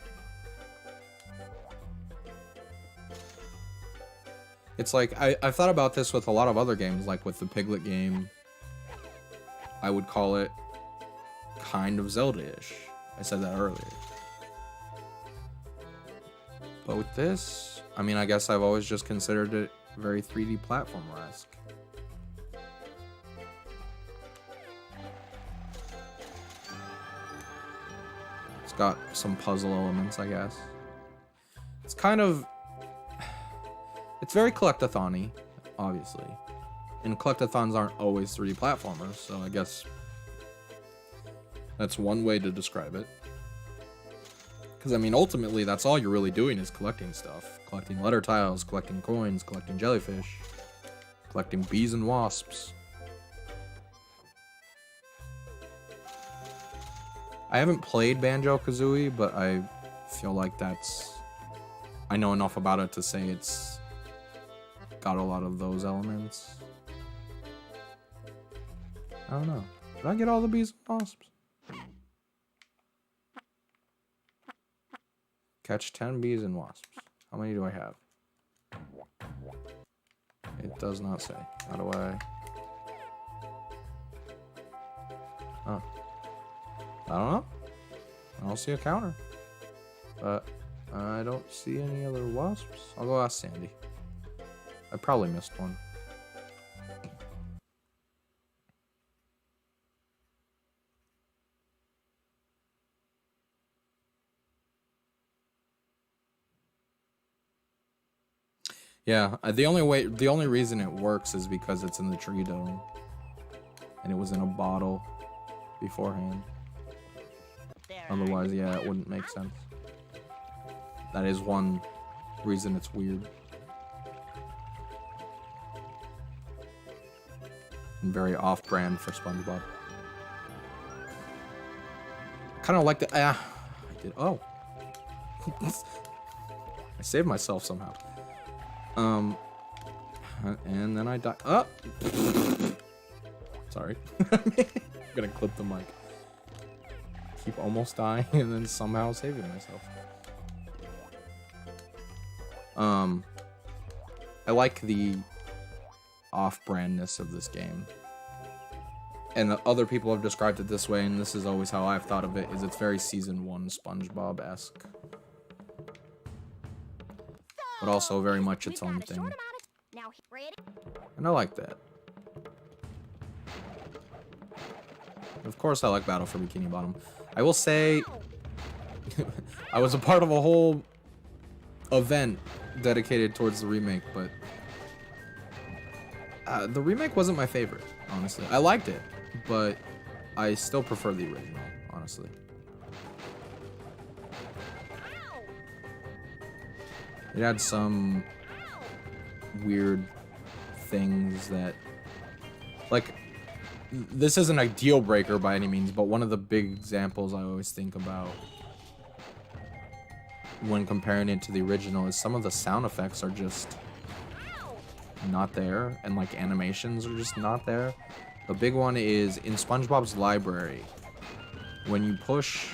It's like, I've thought about this with a lot of other games, like with the Piglet game. I would call it kind of Zelda-ish. I said that earlier. But with this, I mean, I guess I've always just considered it very 3D platformer-esque. It's got some puzzle elements, I guess. It's kind of... It's very collectathon-y, obviously. And collectathons aren't always 3D platformers, so I guess that's one way to describe it. Because, I mean, ultimately, that's all you're really doing is collecting stuff. Collecting letter tiles, collecting coins, collecting jellyfish, collecting bees and wasps. I haven't played Banjo-Kazooie, but I feel like that's... I know enough about it to say it's got a lot of those elements. I don't know. Did I get all the bees and wasps? Catch 10 bees and wasps. How many do I have? It does not say. How do I... Oh. I don't know. I don't see a counter. But I don't see any other wasps. I'll go ask Sandy. I probably missed one. Yeah, the only reason it works is because it's in the tree dome. And it was in a bottle beforehand. Otherwise, yeah, it wouldn't make sense. That is one reason it's weird. And very off-brand for SpongeBob. Kind of like the... I did... Oh. I saved myself somehow. And then I died. Oh! Sorry. I'm gonna clip the mic. Keep almost dying and then somehow saving myself. I like the off-brandness of this game. And other people have described it this way, and this is always how I've thought of it, is it's very Season 1 SpongeBob-esque. But also very much its own thing. And I like that. Of course I like Battle for Bikini Bottom. I will say, I was a part of a whole event dedicated towards the remake, but the remake wasn't my favorite, honestly. I liked it, but I still prefer the original, honestly. It had some weird things that, like, this isn't a deal breaker by any means, but one of the big examples I always think about when comparing it to the original is some of the sound effects are just not there, and like animations are just not there. The big one is in SpongeBob's library. When you push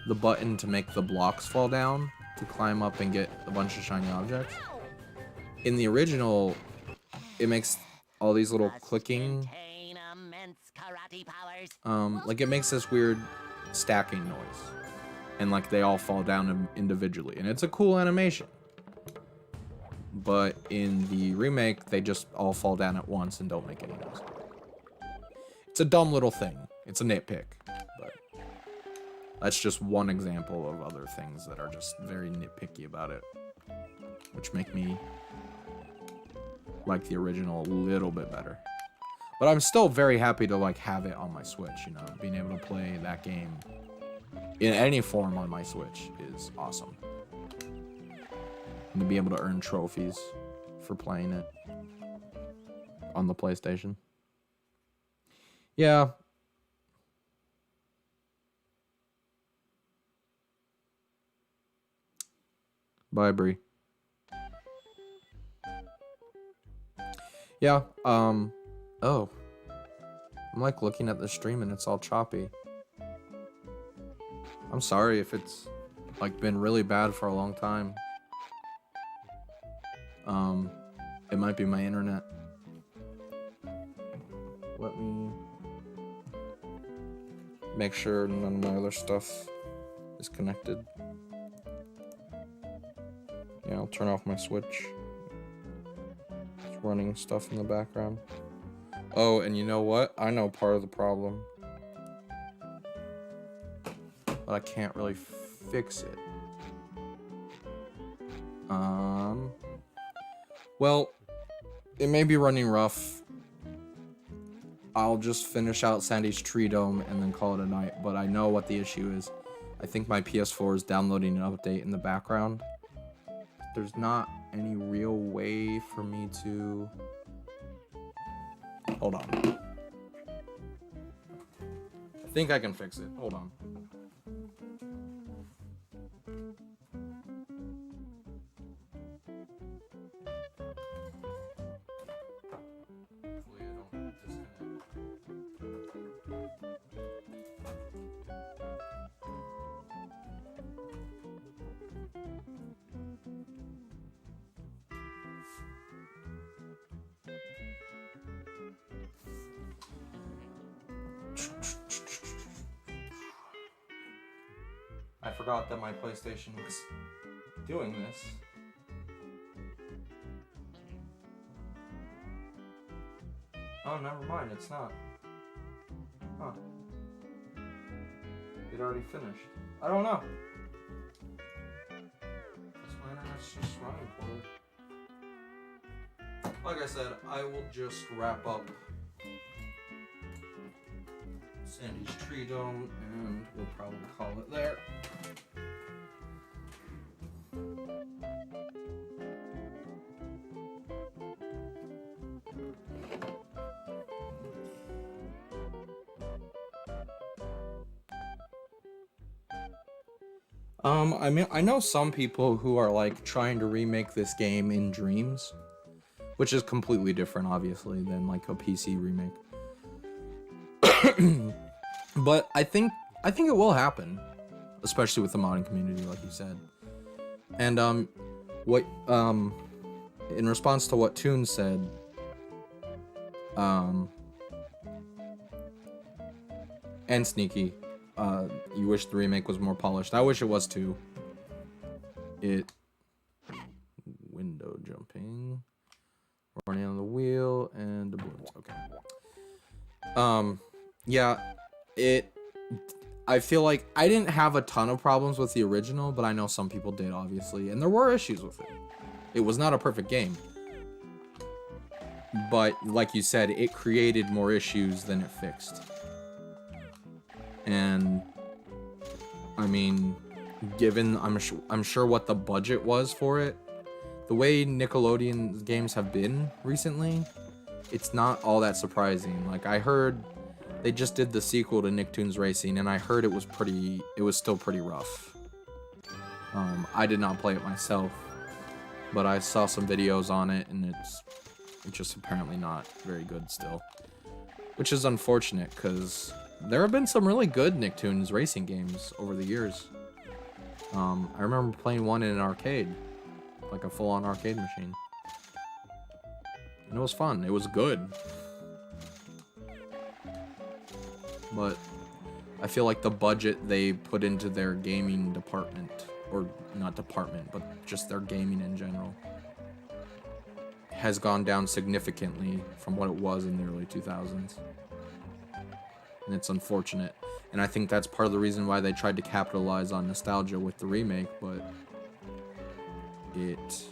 the button to make the blocks fall down to climb up and get a bunch of shiny objects, in the original, it makes all these little clicking, like it makes this weird stacking noise, and like they all fall down individually, and it's a cool animation. But in the remake, they just all fall down at once and don't make any noise. It's a dumb little thing. It's a nitpick, but that's just one example of other things that are just very nitpicky about it, which make me like the original a little bit better. But I'm still very happy to like have it on my Switch, you know, being able to play that game in any form on my Switch is awesome. And to be able to earn trophies for playing it on the PlayStation. Yeah. Bye, Bree. Yeah, oh. I'm like looking at the stream and it's all choppy. I'm sorry if it's like been really bad for a long time. It might be my internet. Let me make sure none of my other stuff is connected. Yeah, I'll turn off my Switch. It's running stuff in the background. Oh, and you know what? I know part of the problem. But I can't really fix it. Well, it may be running rough. I'll just finish out Sandy's Tree Dome and then call it a night, but I know what the issue is. I think my PS4 is downloading an update in the background. There's not any real way for me to... Hold on. I think I can fix it. Hold on. I forgot that my PlayStation was doing this. Oh, never mind, it's not. Huh. It already finished. I don't know. Guess my internet's just running poorly. Like I said, I will just wrap up Sandy's Tree Dome, and we'll probably call it there. I mean, I know some people who are like trying to remake this game in dreams, which is completely different, obviously, than like a PC remake. But I think it will happen, especially with the modding community, like you said. And in response to what Toon said, and Sneaky, you wish the remake was more polished. I wish it was too. Window jumping, running on the wheel, and the balloons. Okay. Yeah, I feel like I didn't have a ton of problems with the original, but I know some people did, obviously, and there were issues with it. It was not a perfect game. But, like you said, it created more issues than it fixed. And, I mean, given, I'm sure what the budget was for it, the way Nickelodeon's games have been recently, it's not all that surprising. Like, I heard they just did the sequel to Nicktoons Racing, and I heard it was still pretty rough. I did not play it myself, but I saw some videos on it, and it's just apparently not very good still. Which is unfortunate, because there have been some really good Nicktoons Racing games over the years. I remember playing one in an arcade, like a full-on arcade machine. And it was fun. It was good. But I feel like the budget they put into their gaming department, or not department, but just their gaming in general, has gone down significantly from what it was in the early 2000s. And it's unfortunate. And I think that's part of the reason why they tried to capitalize on nostalgia with the remake, but it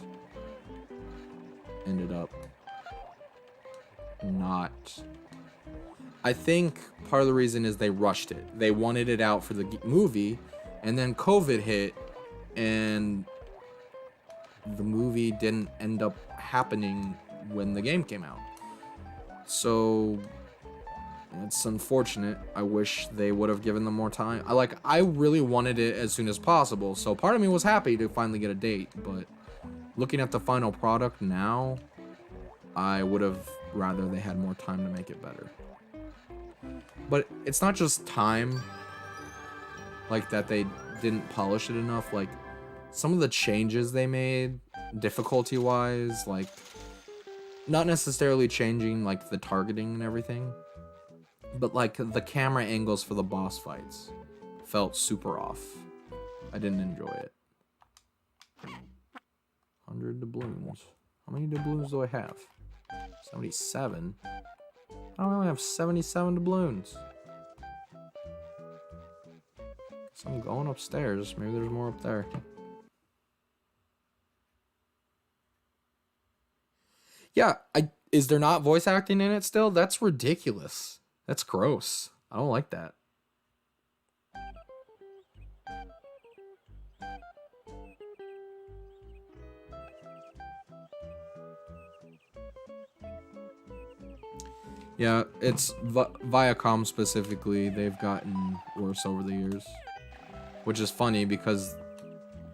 ended up not. I think part of the reason is they rushed it. They wanted it out for the movie, and then COVID hit, and the movie didn't end up happening when the game came out. So it's unfortunate. I wish they would have given them more time. I really wanted it as soon as possible, so part of me was happy to finally get a date, but looking at the final product now, I would have rather they had more time to make it better. But it's not just time, like that they didn't polish it enough. Like, some of the changes they made, difficulty-wise, like, not necessarily changing, like, the targeting and everything, but, like, the camera angles for the boss fights felt super off. I didn't enjoy it. 100 doubloons. How many doubloons do I have? 77? I only have 77 doubloons. So I'm going upstairs. Maybe there's more up there. Yeah, is there not voice acting in it still? That's ridiculous. That's gross. I don't like that. Yeah, it's Viacom specifically. They've gotten worse over the years, which is funny because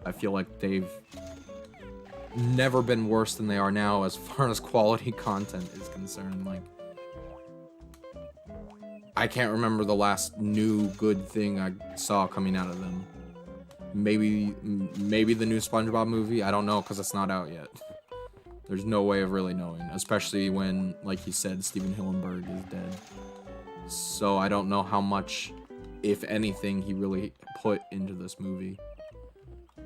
I feel like they've never been worse than they are now as far as quality content is concerned. Like, I can't remember the last new good thing I saw coming out of them. Maybe the new SpongeBob movie. I don't know because it's not out yet. There's no way of really knowing, especially when, like he said, Steven Hillenburg is dead. So I don't know how much if anything, he really put into this movie.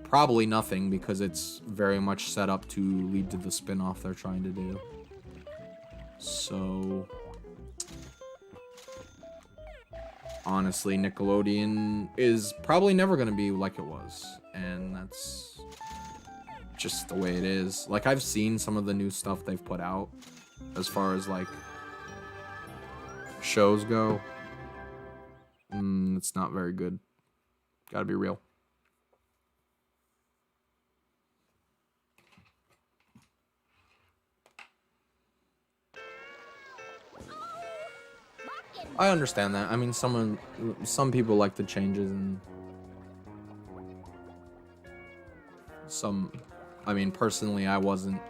Probably nothing, because it's very much set up to lead to the spin-off they're trying to do. So, honestly, Nickelodeon is probably never going to be like it was. And that's just the way it is. Like, I've seen some of the new stuff they've put out as far as, like, shows go. It's not very good. Gotta be real. I understand that. I mean, some people like the changes, and some, I mean, personally, I wasn't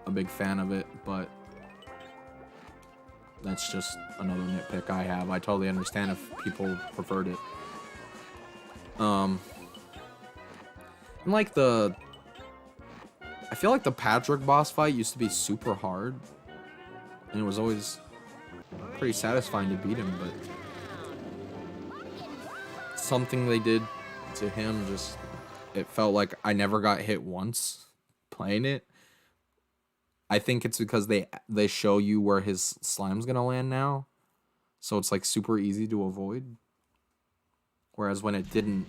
a big fan of it, but that's just another nitpick I have. I totally understand if people preferred it. And like I feel like the Patrick boss fight used to be super hard, and it was always pretty satisfying to beat him, but something they did to him, just, it felt like I never got hit once playing it. I think it's because they show you where his slime's gonna land now, so it's like super easy to avoid. Whereas when it didn't,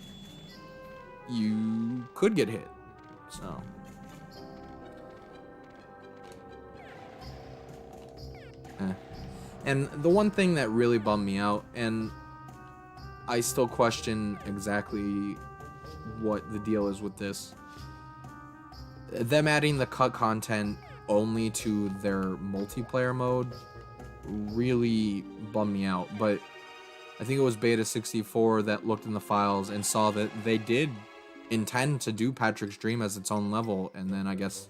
you could get hit. So And the one thing that really bummed me out, and I still question exactly what the deal is with this, them adding the cut content only to their multiplayer mode really bummed me out. But I think it was Beta 64 that looked in the files and saw that they did intend to do Patrick's Dream as its own level, and then I guess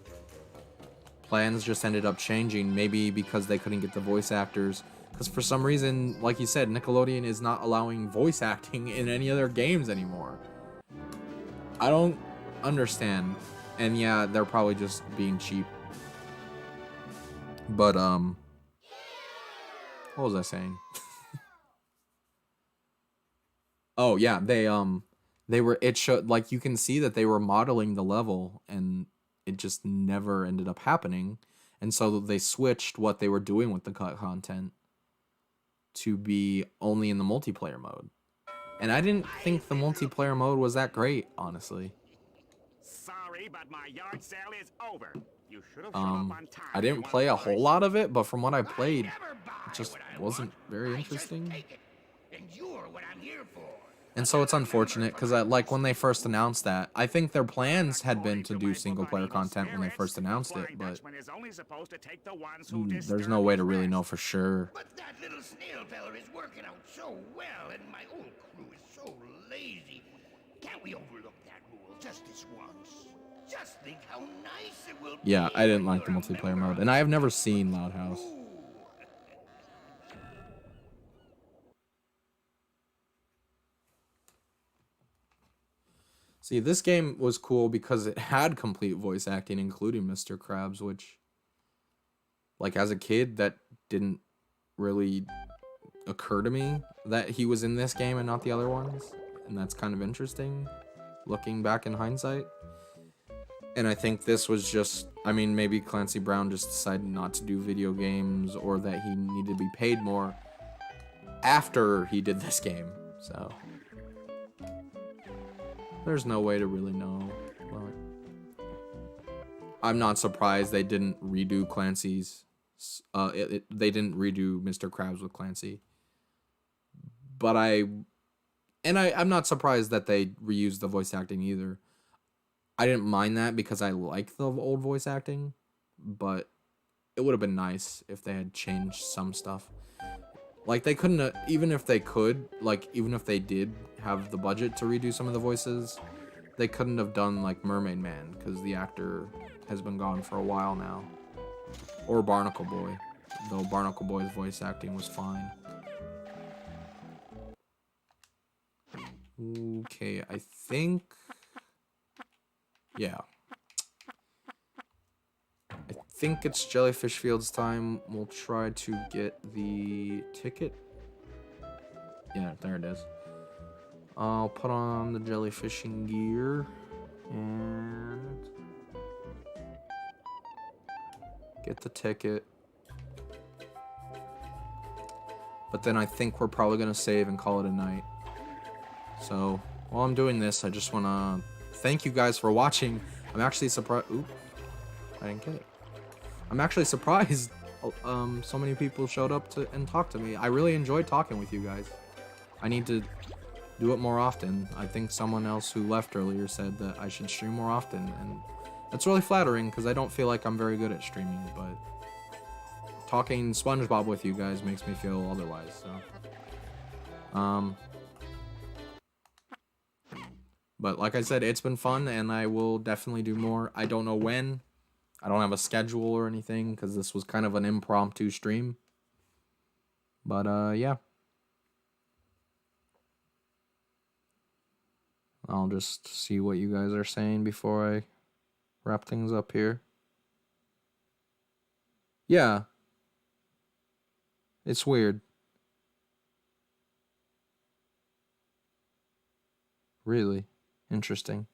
plans just ended up changing, maybe because they couldn't get the voice actors, because for some reason, like you said, Nickelodeon is not allowing voice acting in any of their games anymore. I don't understand. And yeah, they're probably just being cheap. But what was I saying? Oh yeah, they were, it showed, like, you can see that they were modeling the level, and it just never ended up happening. And so they switched what they were doing with the cut content to be only in the multiplayer mode. And I didn't think the multiplayer mode was that great, honestly. Sorry, but my yard sale is over. You should have shown up on time. I didn't play a whole lot of it, but from what I played, it just wasn't very interesting. And so it's unfortunate, because like when they first announced that, I think their plans had been to do single player content when they first announced it, but there's no way to really know for sure. But that little snail feller is working out so well, and my old crew is so lazy. Can't we overlook that rule just this once? Just think how nice it will be. Yeah, I didn't like the multiplayer mode, and I have never seen Loud House. See, this game was cool because it had complete voice acting, including Mr. Krabs, which, like, as a kid, that didn't really occur to me that he was in this game and not the other ones. And that's kind of interesting, looking back in hindsight. And I think this was just, I mean, maybe Clancy Brown just decided not to do video games, or that he needed to be paid more after he did this game, so there's no way to really know. But I'm not surprised they didn't redo Clancy's. They didn't redo Mr. Krabs with Clancy. But I'm not surprised that they reused the voice acting either. I didn't mind that because I like the old voice acting, but it would have been nice if they had changed some stuff. Like, they couldn't, even if they could, like, even if they did have the budget to redo some of the voices, they couldn't have done, like, Mermaid Man, because the actor has been gone for a while now. Or Barnacle Boy, though Barnacle Boy's voice acting was fine. Okay, I think... yeah. I think it's Jellyfish Field's time. We'll try to get the ticket. Yeah, there it is. I'll put on the jellyfishing gear and get the ticket. But then I think we're probably going to save and call it a night. So, while I'm doing this, I just want to thank you guys for watching. I'm actually surprised. Oop. I didn't get it. I'm actually surprised so many people showed up and talked to me. I really enjoyed talking with you guys. I need to do it more often. I think someone else who left earlier said that I should stream more often, and that's really flattering because I don't feel like I'm very good at streaming, but talking SpongeBob with you guys makes me feel otherwise, so. But like I said, it's been fun, and I will definitely do more. I don't know when. I don't have a schedule or anything, because this was kind of an impromptu stream. But, yeah. I'll just see what you guys are saying before I wrap things up here. Yeah. It's weird. Really interesting.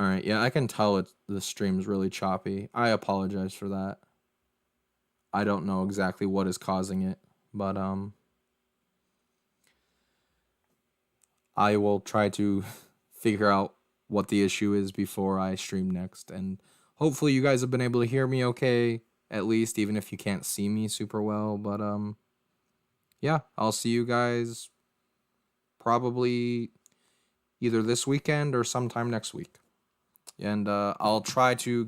Alright, yeah, I can tell the stream's really choppy. I apologize for that. I don't know exactly what is causing it, but I will try to figure out what the issue is before I stream next, and hopefully you guys have been able to hear me okay, at least, even if you can't see me super well, but yeah, I'll see you guys probably either this weekend or sometime next week. And I'll try to get